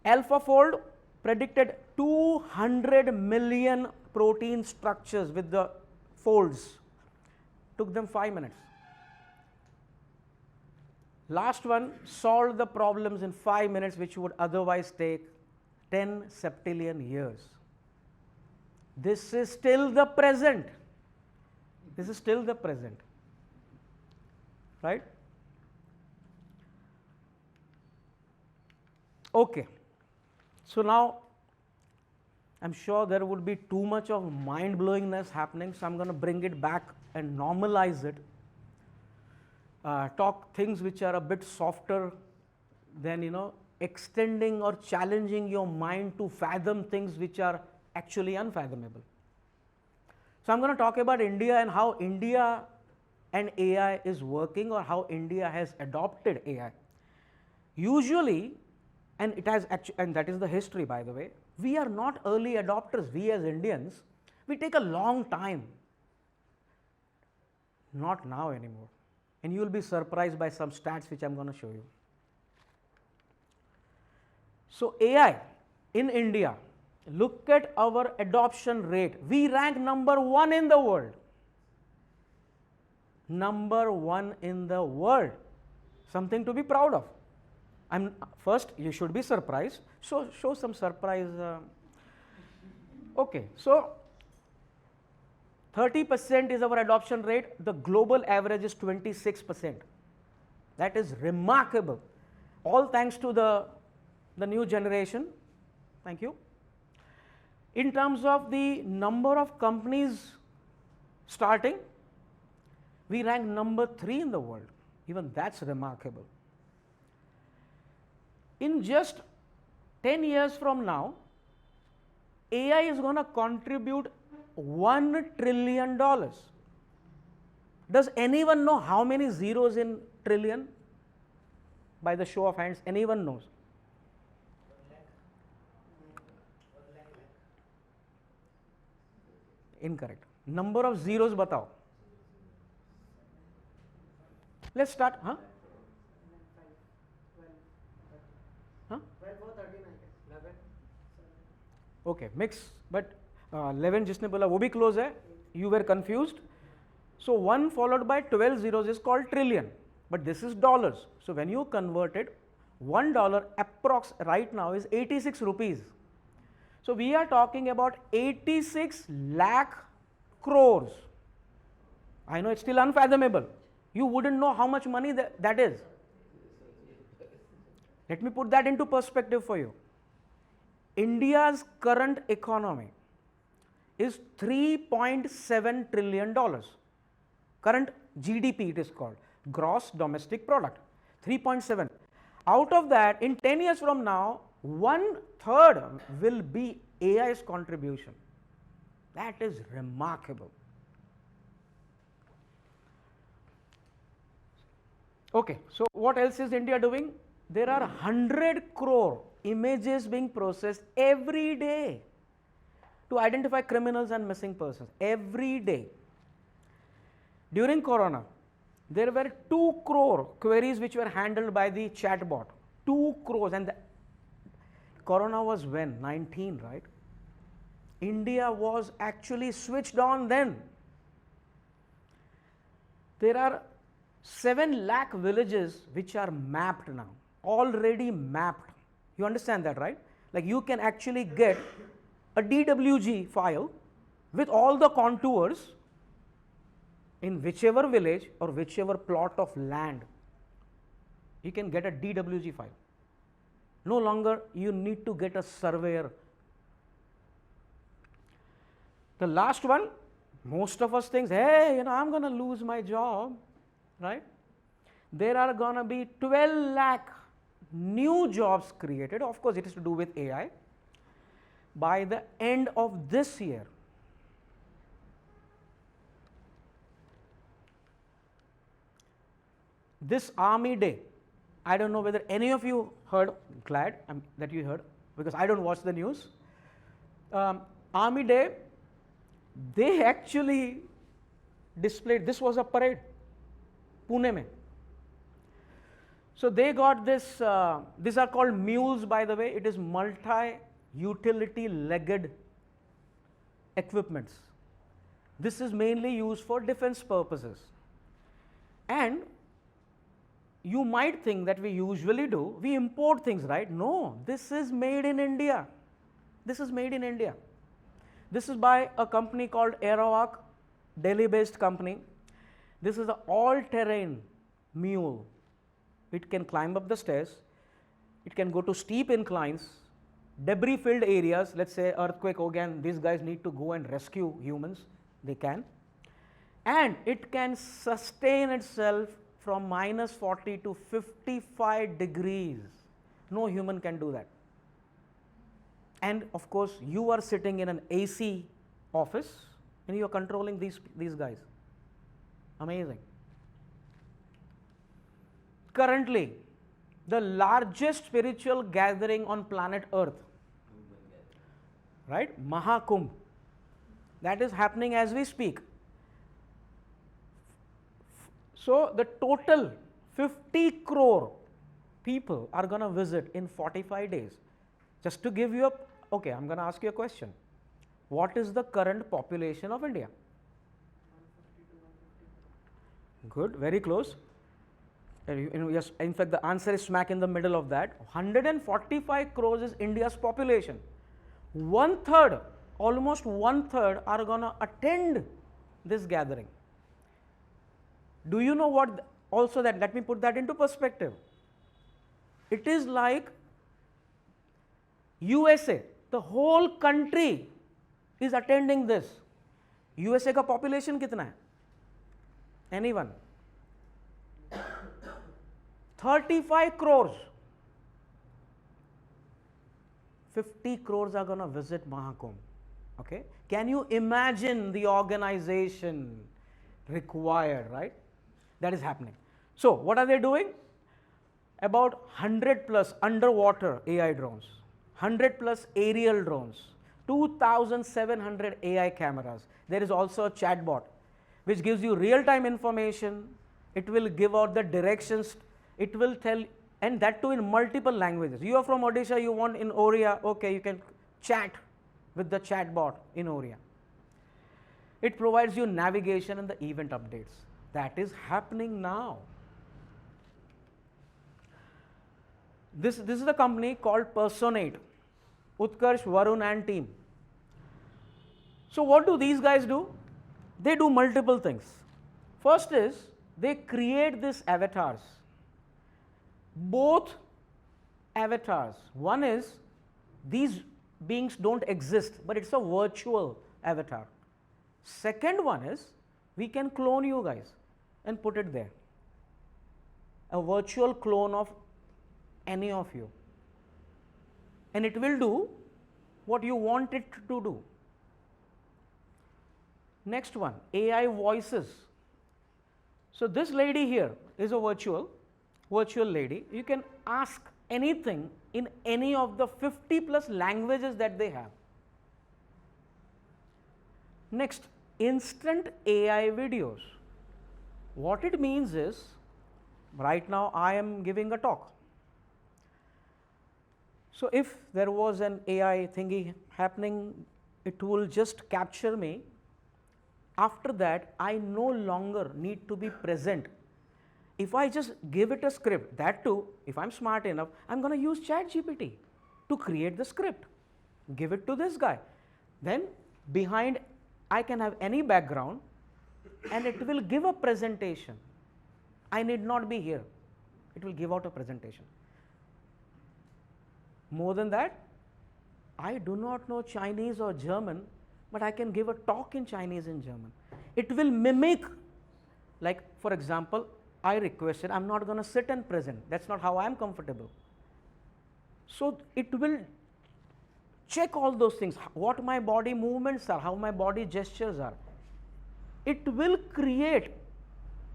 AlphaFold predicted 200 million protein structures with the folds. Took them 5 minutes. Last one solved the problems in 5 minutes, which would otherwise take 10 septillion years. This is still the present. This is still the present. Right? Okay. So now I'm sure there would be too much of mind-blowingness happening, so I'm going to bring it back and normalize it. Talk things which are a bit softer than extending or challenging your mind to fathom things which are actually unfathomable. So I'm going to talk about India and how India and AI is working, or how India has adopted AI. Usually, and it has and that is the history, by the way, we are not early adopters. We as Indians, we take a long time. Not now anymore. And you will be surprised by some stats which I am going to show you. So AI in India, look at our adoption rate. We rank number 1 in the world. Number 1 in the world. Something to be proud of. First, you should be surprised. So show some surprise. Okay, so 30% is our adoption rate. The global average is 26%. That is remarkable. All thanks to the new generation. Thank you. In terms of the number of companies starting, we rank number 3 in the world. Even that's remarkable. In just 10 years from now, AI is going to contribute $1 trillion. Does anyone know how many zeros in trillion? By the show of hands, anyone knows? Incorrect. Number of zeros batao. Let's start. Huh? Huh? Okay, mix. But 11 जिसने बोला वो भी close है. You were confused. So 1 followed by 12 zeros is called trillion. But this is dollars. So when you convert it, $1 approx right now is 86 rupees. So we are talking about 86 lakh crores. I know it's still unfathomable. You wouldn't know how much money that is. Let me put that into perspective for you. India's current economy is $3.7 trillion. Current GDP it is called, gross domestic product, 3.7. Out of that, in 10 years from now, 1/3 will be AI's contribution. That is remarkable. Okay, so what else is India doing? There are 100 crore images being processed every day to identify criminals and missing persons. Every day. During Corona, there were 2 crore queries which were handled by the chatbot. 2 crores, and Corona was when? 19, right? India was actually switched on then. There are 7 lakh villages which are mapped now, already mapped. You understand that, right? Like you can actually get a DWG file with all the contours in whichever village or whichever plot of land. You can get a DWG file. No longer you need to get a surveyor. The last one, Most of us think, hey, I'm going to lose my job, right? There are going to be 12 lakh new jobs created. Of course, it is to do with AI by the end of this year. This Army Day, I don't know whether any of you heard, glad that you heard, because I don't watch the news. Army Day, they actually displayed, this was a parade, Pune mein. So they got this, these are called mules, by the way. It is multi-utility legged equipments. This is mainly used for defense purposes. And you might think that we usually do, we import things, right? No, this is made in India. This is made in India. This is by a company called 𝗬𝗏𝗧𝗍, Delhi-based company. This is an all-terrain mule. It can climb up the stairs. It can go to steep inclines, debris-filled areas. Let's say earthquake again, these guys need to go and rescue humans. They can. And it can sustain itself from -40 to 55 degrees. No human can do that. And of course, you are sitting in an AC office and you are controlling these guys. Amazing. Currently, the largest spiritual gathering on planet Earth, right? Mahakumbh, that is happening as we speak. So the total 50 crore people are going to visit in 45 days. Just to give you a, okay, I'm going to ask you a question. What is the current population of India? Good, very close. Yes, in fact, the answer is smack in the middle of that. 145 crores is India's population. 1/3, almost 1/3 are going to attend this gathering. Do you know what? Also, that let me put that into perspective. It is like USA, the whole country is attending this. USA का population कितना है? Anyone? 35 crores. 50 crores are going to visit Mahakumbh. Okay? Can you imagine the organization required, right? That is happening. So, what are they doing? About 100 plus underwater AI drones, 100 plus aerial drones, 2,700 AI cameras. There is also a chatbot which gives you real-time information. It will give out the directions. It will tell, and that too in multiple languages. You are from Odisha, you want in Oriya, okay, you can chat with the chatbot in Oriya. It provides you navigation and the event updates. That is happening now. This is a company called Personate, 𝗬𝗏𝗧𝗏, Varun and team. So what do these guys do? They do multiple things. First is they create these avatars. Both avatars. One is these beings don't exist, but it's a virtual avatar. Second one is we can clone you guys and put it there. A virtual clone of any of you. And it will do what you want it to do. Next one, AI voices. So this lady here is a virtual lady. You can ask anything in any of the 50 plus languages that they have. Next, instant AI videos. What it means is, right now I am giving a talk. So if there was an AI thingy happening, it will just capture me. After that, I no longer need to be present. If I just give it a script, that too, if I'm smart enough, I'm going to use ChatGPT to create the script. Give it to this guy. Then behind, I can have any background and it will give a presentation. I need not be here. It will give out a presentation. More than that, I do not know Chinese or German, but I can give a talk in Chinese and German. It will mimic, like for example, I requested, I'm not going to sit and present, that's not how I am comfortable. So it will check all those things, what my body movements are, how my body gestures are. It will create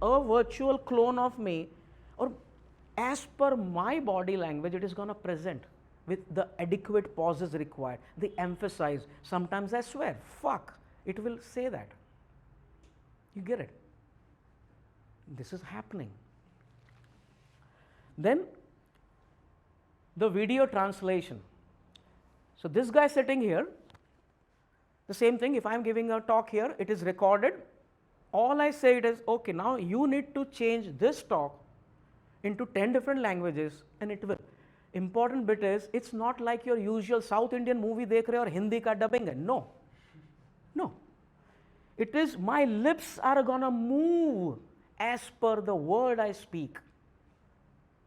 a virtual clone of me, or as per my body language it is going to present with the adequate pauses required, the emphasize. Sometimes I swear, fuck, it will say that. You get it? This is happening. Then the video translation. So this guy sitting here, the same thing, if I am giving a talk here, it is recorded. All I say it is, okay, now you need to change this talk into 10 different languages, and it will. Important bit is, it's not like your usual South Indian movie dekh rahe aur Hindi ka dubbing hai. No, no. It is my lips are gonna move as per the word I speak.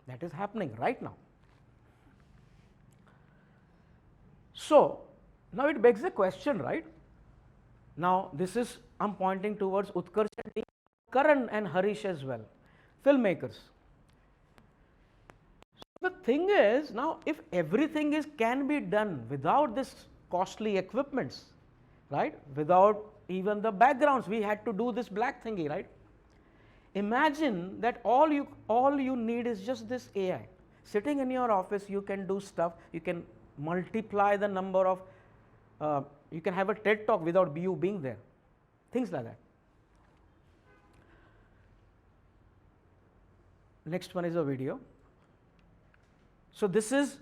That is happening right now. So now it begs a question, right? Now this is, I'm pointing towards 𝗧𝗏𝗧𝗏, Karan and Harish as well, filmmakers. The thing is, now if everything can be done without this costly equipments, right, without even the backgrounds, we had to do this black thingy, right? Imagine that all you need is just this AI. Sitting in your office, you can do stuff, you can multiply the number of, you can have a TED talk without you being there, things like that. Next one is a video. So this is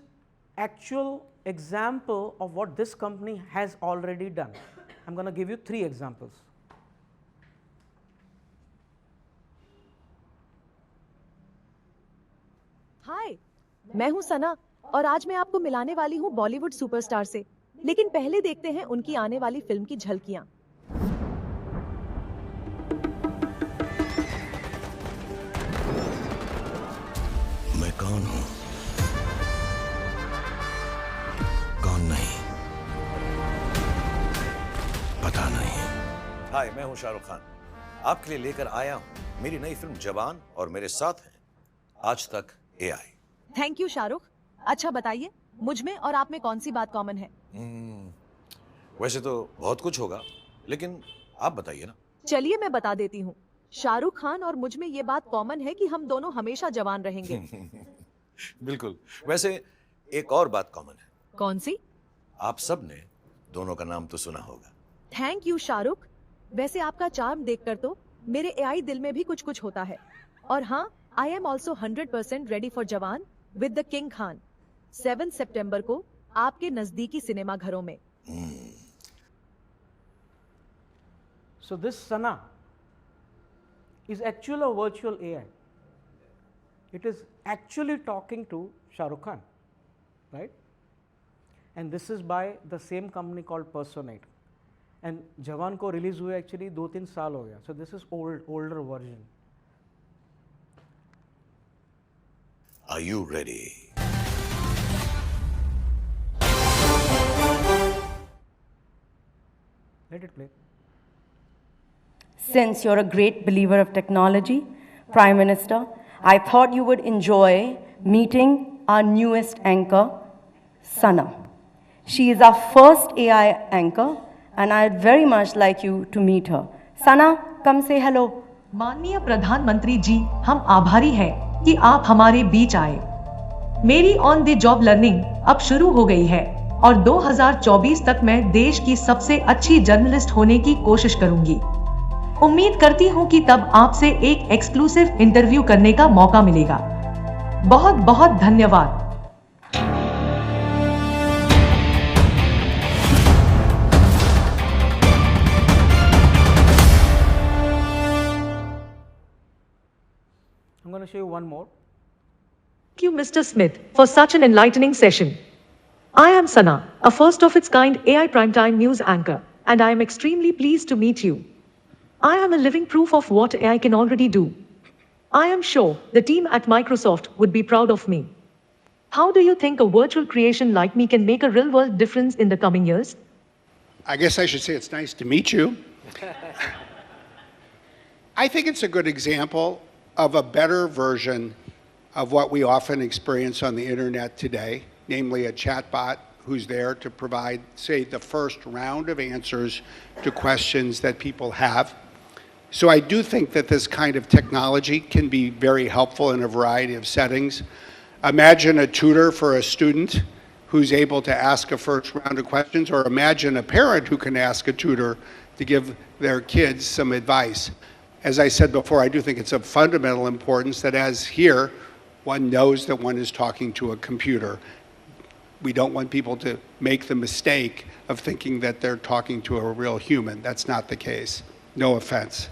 actual example of what this company has already done. I'm going to give you 3 examples. हाय, मैं हूं सना और आज मैं आपको मिलाने वाली हूं Bollywood superstar से। लेकिन पहले देखते हैं उनकी आने वाली फिल्म की झलकियां। मैं कौन हूं, कौन नहीं, पता नहीं। हाय, मैं हूं शाहरुख खान, आपके लिए लेकर आया हूं मेरी नई फिल्म जवान, और मेरे साथ हैं आज तक AI। Thank you Shahrukh. अच्छा बताइए, मुझ में और आप में कौन सी बात कॉमन है? वैसे तो बहुत कुछ होगा, लेकिन आप बताइए ना। चलिए मैं बता देती हूँ। शाहरुख खान और मुझ में ये बात कॉमन है कि हम दोनों हमेशा जवान रहेंगे। बिल्कुल। वैसे एक और बात कॉमन है। कौन सी? आप सब ने दोनों का नाम तो सुना होगा। Thank you Shahrukh. वैसे आपका चार्म देखकर तो मेरे AI दिल में भी कुछ कुछ होता है। और हाँ, I am also 100% ready for जवान with the King Khan। 7 सितंबर को आपके नजदीकी सिनेमा घरों में। So this Sana is actually a virtual AI. It is actually talking to Shah Rukh Khan, right? And this is by the same company called Personate. And जवान को release हुए actually 2-3 साल हो गया. So this is older version. Are you ready? Let it play. Since you're a great believer of technology, Prime Minister, I thought you would enjoy meeting our newest anchor, Sana. She is our first AI anchor, and I'd very much like you to meet her. Sana, come say hello. माननीय प्रधानमंत्री जी, हम आभारी हैं कि आप हमारे बीच आए। मेरी ऑन द जॉब लर्निंग अब शुरू हो गई है और 2024 तक मैं देश की सबसे अच्छी जर्नलिस्ट होने की कोशिश करूंगी। उम्मीद करती हूं कि तब आपसे एक एक्सक्लूसिव इंटरव्यू करने का मौका मिलेगा। बहुत बहुत धन्यवाद। I'm going to show you one more. Thank you, Mr. Smith, for such an enlightening session. I am Sana, a first of its kind AI primetime news anchor, and I am extremely pleased to meet you. I am a living proof of what AI can already do. I am sure the team at Microsoft would be proud of me. How do you think a virtual creation like me can make a real-world difference in the coming years? I guess I should say it's nice to meet you. I think it's a good example of a better version of what we often experience on the internet today, namely a chatbot who's there to provide, say, the first round of answers to questions that people have. So I do think that this kind of technology can be very helpful in a variety of settings. Imagine a tutor for a student who's able to ask a first round of questions, or imagine a parent who can ask a tutor to give their kids some advice. As I said before, I do think it's of fundamental importance that, as here, one knows that one is talking to a computer. We don't want people to make the mistake of thinking that they're talking to a real human. That's not the case. No offense.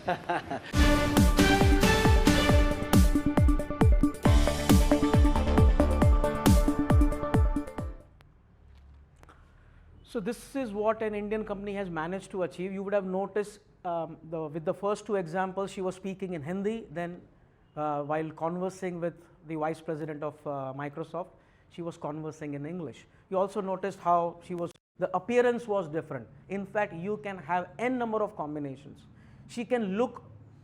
So this is what an Indian company has managed to achieve. You would have noticed with the first two examples, she was speaking in Hindi. Then while conversing with the Vice President of Microsoft, she was conversing in English. You also noticed how the appearance was different. In fact, you can have n number of combinations. She can look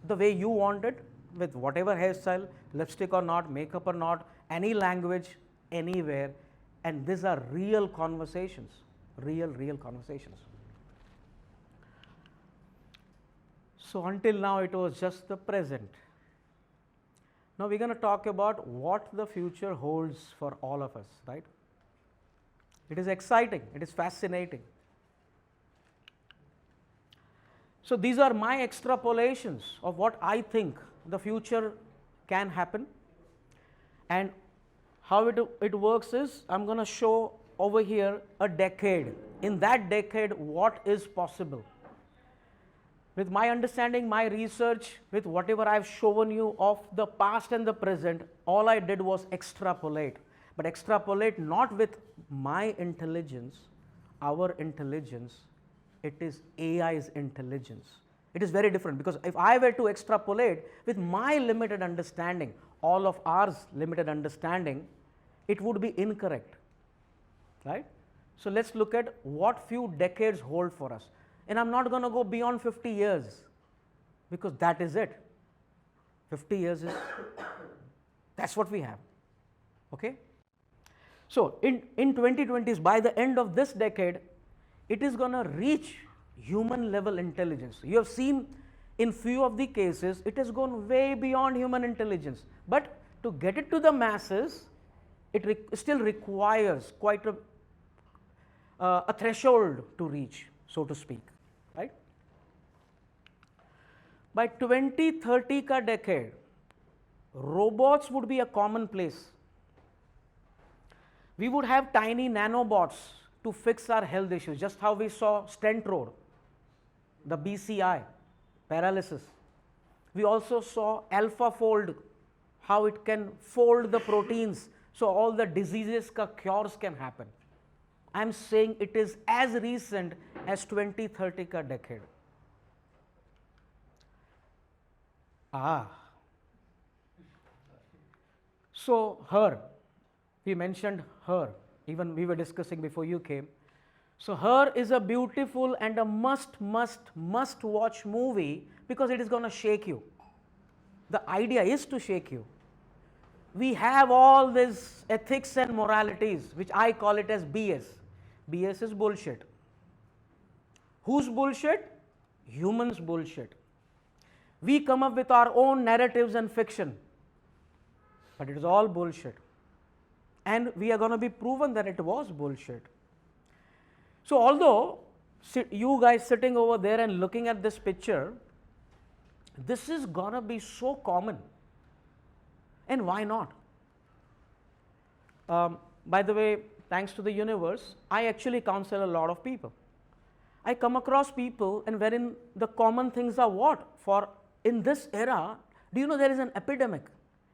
the way you want it, with whatever hairstyle, lipstick or not, makeup or not, any language, anywhere. And these are real conversations, real conversations. So until now it was just the present. Now we're going to talk about what the future holds for all of us, right? It is exciting, it is fascinating. So these are my extrapolations of what I think the future can happen, and how it works is, I'm going to show over here a decade. In that decade, what is possible? With my understanding, my research, with whatever I've shown you of the past and the present, all I did was extrapolate. But extrapolate not with my intelligence, our intelligence, it is AI's intelligence. It is very different, because if I were to extrapolate with my limited understanding, all of ours limited understanding, it would be incorrect, right? So let's look at what few decades hold for us. And I'm not going to go beyond 50 years, because that is it. 50 years is, that's what we have, okay? So in 2020s, by the end of this decade, it is going to reach human level intelligence. You have seen in few of the cases, it has gone way beyond human intelligence. But to get it to the masses, it still requires quite a threshold to reach, so to speak, right? By 2030 ka decade, robots would be a commonplace. We would have tiny nanobots to fix our health issues, just how we saw stent road, the BCI, paralysis. We also saw AlphaFold, how it can fold the proteins, so all the diseases ka cures can happen. I am saying it is as recent as 2030 ka decade. So her, we mentioned her, even we were discussing before you came. So her is a beautiful and a must watch movie, because it is going to shake you. The idea is to shake you. We have all these ethics and moralities, which I call it as BS. BS is bullshit. Whose bullshit? Humans' bullshit. We come up with our own narratives and fiction, but it is all bullshit. And we are going to be proven that it was bullshit. So although you guys sitting over there and looking at this picture, this is going to be so common. And why not? By the way, thanks to the universe, I actually counsel a lot of people. I come across people, and wherein the common things are what? For in this era, do you know there is an epidemic?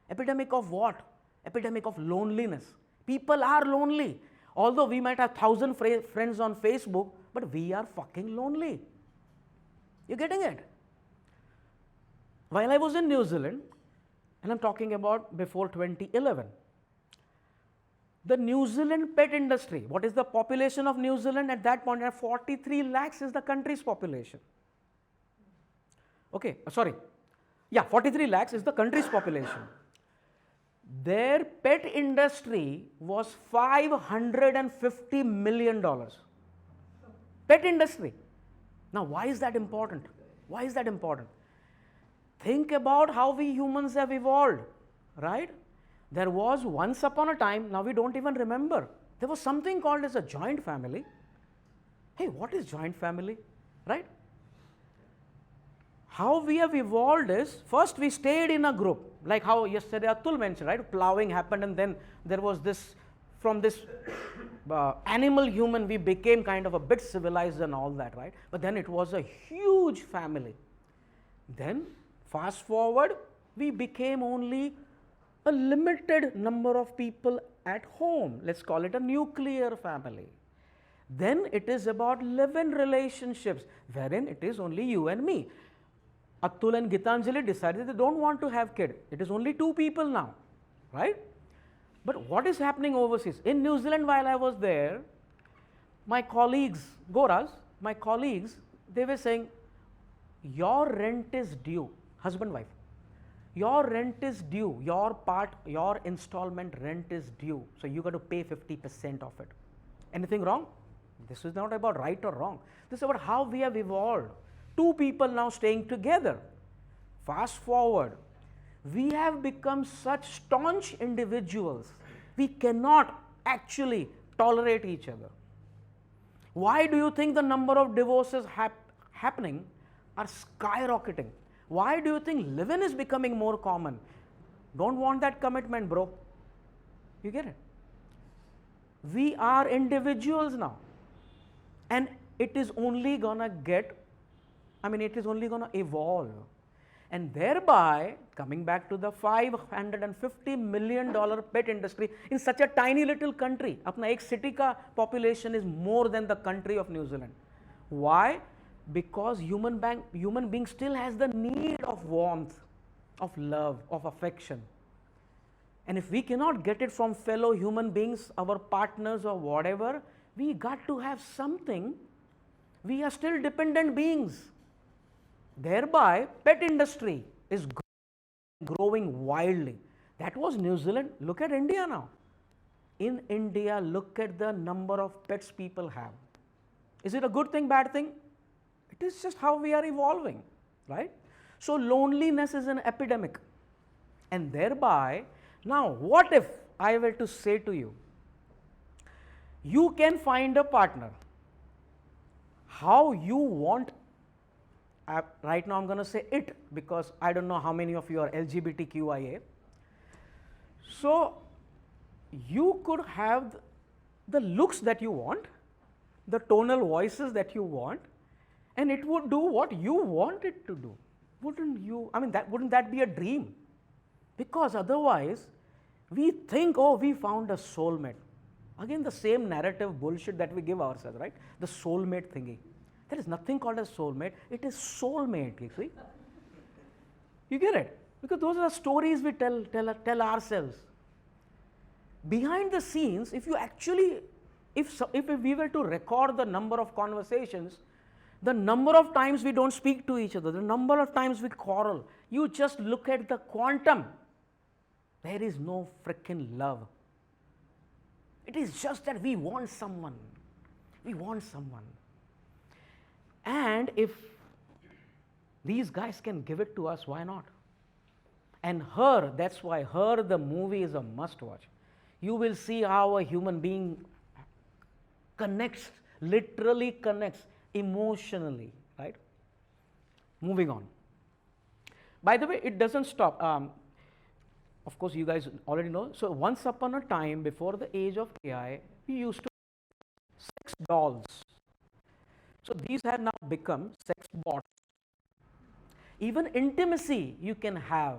Epidemic of what? Epidemic of loneliness. People are lonely. Although we might have 1,000 friends on Facebook, but we are fucking lonely. You getting it? While I was in New Zealand, and I'm talking about before 2011, The New Zealand pet industry, what is the population of New Zealand at that point? 43 lakhs is the country's population. Okay, sorry. Yeah, 43 lakhs is the country's population. Their pet industry was $550 million. Pet industry. Now, why is that important? Why is that important? Think about how we humans have evolved, right? There was once upon a time, now we don't even remember, there was something called as a joint family. Hey, what is joint family, right? How we have evolved is, first we stayed in a group, like how yesterday Atul mentioned, right? Plowing happened and then there was this, from this animal human, we became kind of a bit civilized and all that, right? But then it was a huge family. Then fast forward, we became only a limited number of people at home. Let's call it a nuclear family. Then it is about live-in relationships, wherein it is only you and me. Atul and Gitanjali decided they don't want to have kid. It is only 2 people now, right? But what is happening overseas? In New Zealand, while I was there, my colleagues, Goras, my colleagues, they were saying, your rent is due, husband, wife. Your rent is due, your installment rent is due. So you got to pay 50% of it. Anything wrong? This is not about right or wrong. This is about how we have evolved. 2 people now staying together. Fast forward, we have become such staunch individuals. We cannot actually tolerate each other. Why do you think the number of divorces happening are skyrocketing? Why do you think live-in is becoming more common? Don't want that commitment, bro. You get it? We are individuals now. And it is only gonna it is only gonna evolve. And thereby, coming back to the $550 million pet industry in such a tiny little country, apna ek city ka population is more than the country of New Zealand. Why? Because human being still has the need of warmth, of love, of affection. And if we cannot get it from fellow human beings, our partners or whatever, we got to have something. We are still dependent beings. Thereby, pet industry is growing wildly. That was New Zealand. Look at India now. In India, look at the number of pets people have. Is it a good thing, bad thing? It is just how we are evolving, right? So loneliness is an epidemic. And thereby, now what if I were to say to you, you can find a partner how you want, right now I'm going to say it because I don't know how many of you are LGBTQIA. So you could have the looks that you want, the tonal voices that you want, and it would do what you want it to do. Wouldn't you? I mean, wouldn't that be a dream? Because otherwise, we think, oh, we found a soulmate. Again, the same narrative bullshit that we give ourselves, right? The soulmate thingy. There is nothing called a soulmate. It is soulmate, you see. You get it? Because those are the stories we tell ourselves. Behind the scenes, if you actually, if we were to record the number of conversations, the number of times we don't speak to each other, the number of times we quarrel, you just look at the quantum. There is no frickin' love. It is just that we want someone. We want someone. And if these guys can give it to us, why not? And Her, that's why Her, the movie, is a must watch. You will see how a human being connects, literally connects emotionally, right? Moving on. By the way, it doesn't stop. Of course, you guys already know. So once upon a time, before the age of AI, we used to sex dolls. So these have now become sex bots. Even intimacy you can have,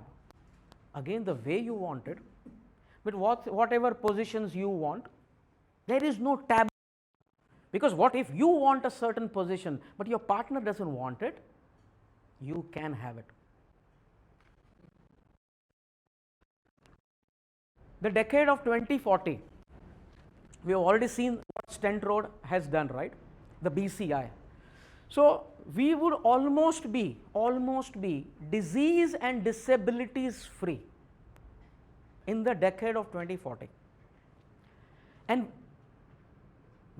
again, the way you want it, with whatever positions you want. There is no taboo. Because what if you want a certain position, but your partner doesn't want it? You can have it. The decade of 2040, We have already seen what Stent Road has done, right? The BCI. So we would almost be disease and disabilities free in the decade of 2040. And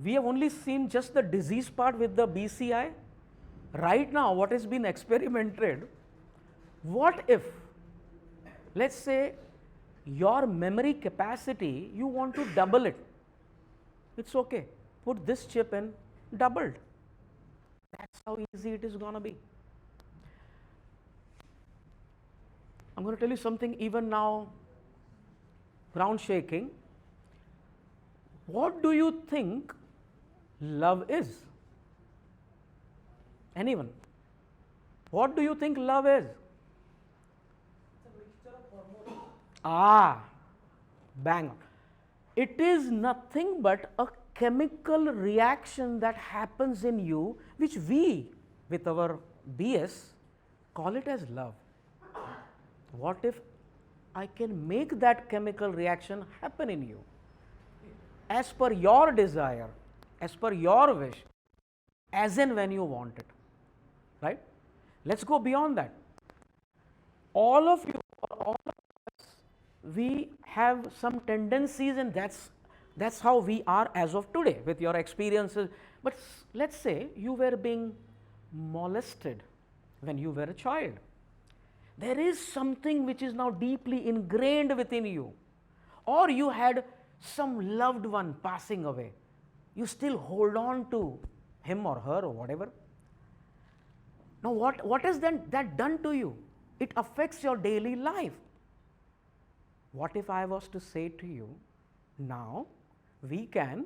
we have only seen just the disease part with the BCI. Right now, what has been experimented, what if, let's say, your memory capacity, you want to double it. It's okay. Put this chip in, doubled. That's how easy it is going to be. I'm going to tell you something even now ground shaking. What do you think love is? Anyone? What do you think love is? Bang on. It is nothing but a chemical reaction that happens in you, which we, with our BS, call it as love. What if I can make that chemical reaction happen in you as per your desire, as per your wish, as and when you want it, right? Let's go beyond that. All of you, all of us, we have some tendencies, and that's how we are as of today with your experiences. But let's say you were being molested when you were a child. There is something which is now deeply ingrained within you, or you had some loved one passing away. You still hold on to him or her or whatever. Now what has that done to you? It affects your daily life. What if I was to say to you, now we can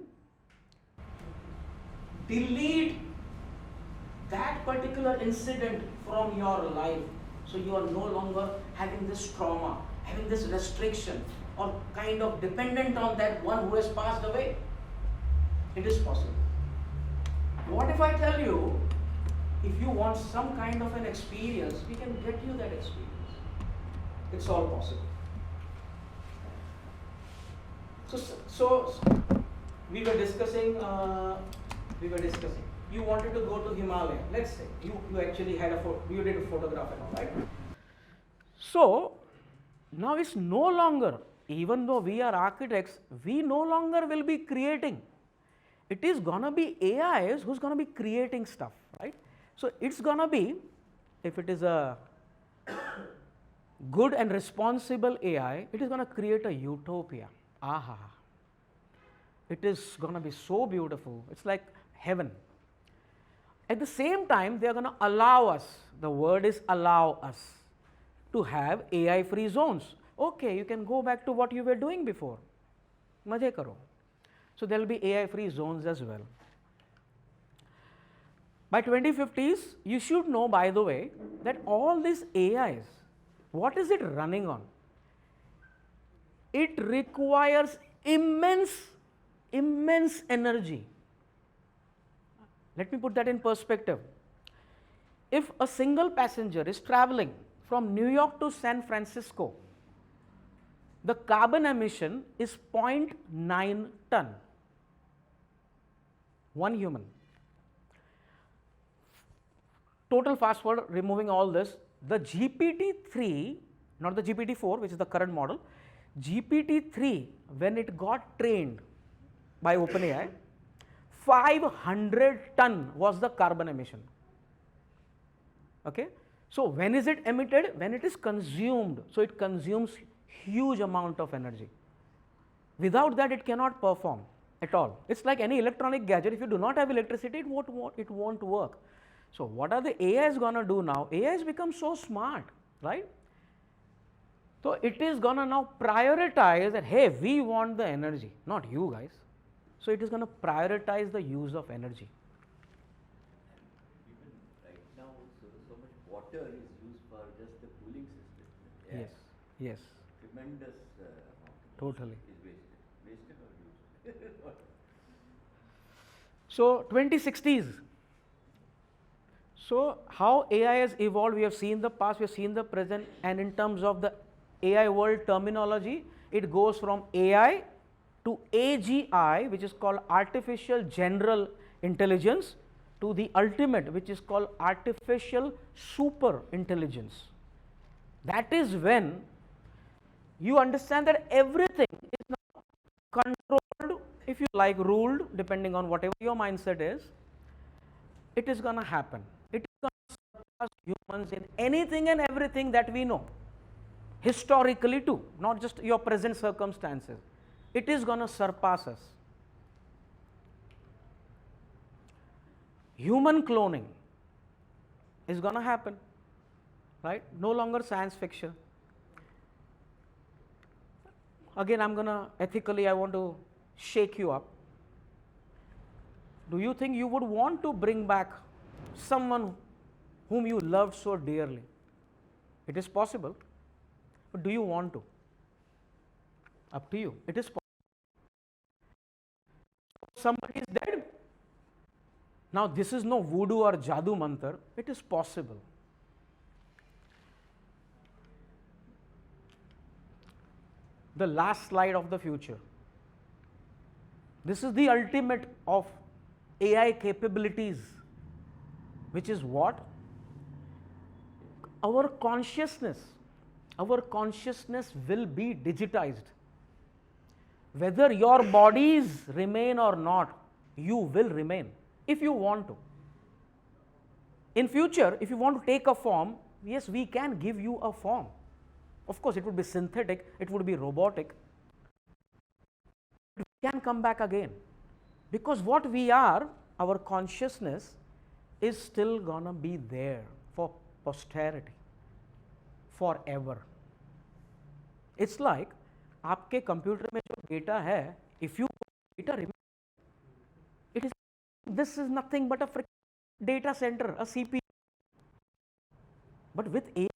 delete that particular incident from your life, so you are no longer having this trauma, having this restriction, or kind of dependent on that one who has passed away? It is possible. What if I tell you, if you want some kind of an experience, we can get you that experience? It's all possible. So we were discussing. You wanted to go to Himalaya. Let's say you actually had you did a photograph and all, right? So now it's no longer, even though we are architects, we no longer will be creating. It is gonna be AIs who's gonna be creating stuff, right? So it's gonna be, if it is a good and responsible AI, it is gonna create a utopia. Aha! It is gonna be so beautiful. It's like heaven. At the same time, they are gonna allow us. The word is allow us to have AI-free zones. Okay, you can go back to what you were doing before. Maje karo. So there will be AI-free zones as well. By 2050s, you should know, by the way, that all these AIs, what is it running on? It requires immense energy. Let me put that in perspective. If a single passenger is traveling from New York to San Francisco, the carbon emission is 0.9 ton. One human. Total fast forward, removing all this, the GPT-3, not the GPT-4, which is the current model, GPT-3, when it got trained by OpenAI, 500 ton was the carbon emission. Okay? So when is it emitted? When it is consumed. So it consumes huge amount of energy. Without that, it cannot perform at all. It's like any electronic gadget. If you do not have electricity, it won't work. So what are the AIs gonna do now? AIs become so smart, right? So it is gonna now prioritize that, hey, we want the energy, not you guys. So it is gonna prioritize the use of energy. Even right now, so much water is used for just the cooling system. Yes. Tremendous Totally. is wasted or used. So 2060s. So how AI has evolved, we have seen the past, we have seen the present, and in terms of the AI world terminology, it goes from AI to to AGI, which is called artificial general intelligence, to the ultimate, which is called artificial super intelligence. That is when you understand that everything is now controlled, if you like, ruled, depending on whatever your mindset is. It is going to happen. It is going to surpass humans in anything and everything that we know, historically too, not just your present circumstances. It is going to surpass us. Human cloning is going to happen, right? No longer science fiction. Again, I'm going to ethically, I want to shake you up. Do you think you would want to bring back someone whom you loved so dearly? It is possible, but do you want to? Up to you. It is possible. Somebody is dead. Now, this is no voodoo or jadoo mantra. It is possible. The last slide of the future. This is the ultimate of AI capabilities, which is what? Our consciousness will be digitized. Whether your bodies remain or not, you will remain if you want to. In future, if you want to take a form, yes, we can give you a form. Of course, it would be synthetic, it would be robotic. We can come back again, because what we are, our consciousness, is still gonna be there for posterity, forever. It's like आपके computer में जो data है, if you data remains, it is, this is nothing but a data center, a CPU. But with AI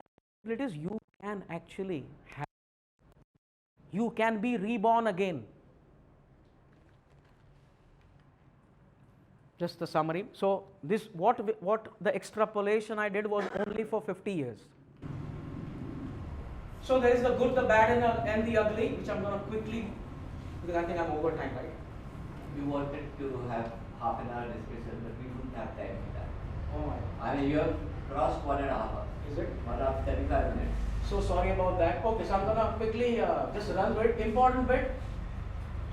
capabilities, you can actually have, you can be reborn again. Just the summary. So this, what the extrapolation I did was only for 50 years. So there is the good, the bad, and the ugly, which I'm going to quickly, because I think I'm over time, right? We wanted to have half an hour discussion, but we wouldn't have time for that. Oh my. I mean, you have crossed 1.5 hours. Is it? 1 hour 35 minutes. So sorry about that. Okay, so I'm going to quickly just run with it. Important bit.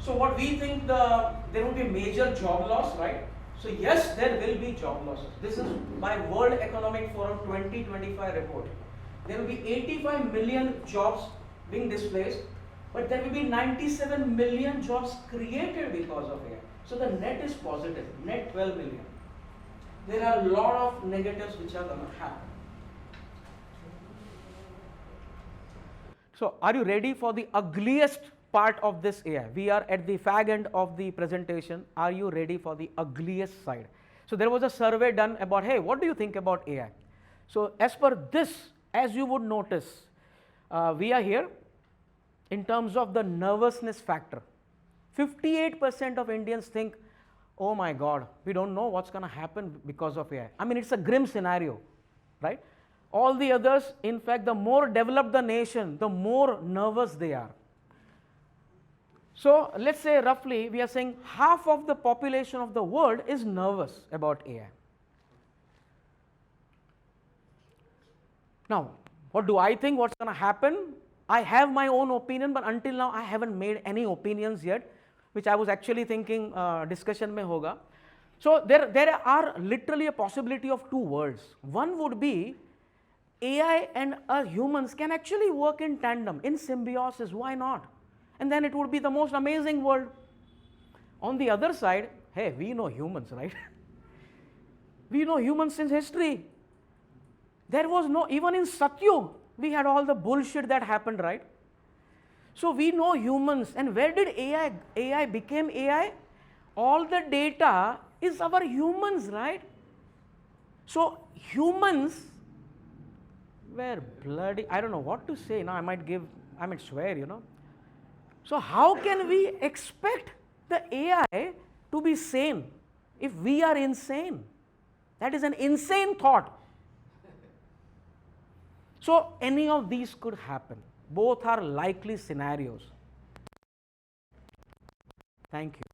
So what we think, there will be major job loss, right? So yes, there will be job losses. This is my World Economic Forum 2025 report. There will be 85 million jobs being displaced, but there will be 97 million jobs created because of AI. So the net is positive, net 12 million. There are a lot of negatives which are going to happen. So are you ready for the ugliest part of this AI? We are at the fag end of the presentation. Are you ready for the ugliest side? So there was a survey done about, hey, what do you think about AI? So as per this, as you would notice, we are here in terms of the nervousness factor. 58% of Indians think, oh my God, we don't know what's going to happen because of AI. I mean, it's a grim scenario, right? All the others, in fact, the more developed the nation, the more nervous they are. So let's say roughly, we are saying half of the population of the world is nervous about AI. Now, what do I think what's going to happen? I have my own opinion, but until now I haven't made any opinions yet, which I was actually thinking discussion mein hoga. So there are literally a possibility of two worlds. One would be AI and humans can actually work in tandem, in symbiosis, why not? And then it would be the most amazing world. On the other side, hey, we know humans, right? We know humans since history. There was no, even in Satyug, we had all the bullshit that happened, right? So we know humans, and where did AI became AI? All the data is our humans, right? So humans were bloody, I don't know what to say now, I might swear, you know. So how can we expect the AI to be sane if we are insane? That is an insane thought. So any of these could happen. Both are likely scenarios. Thank you.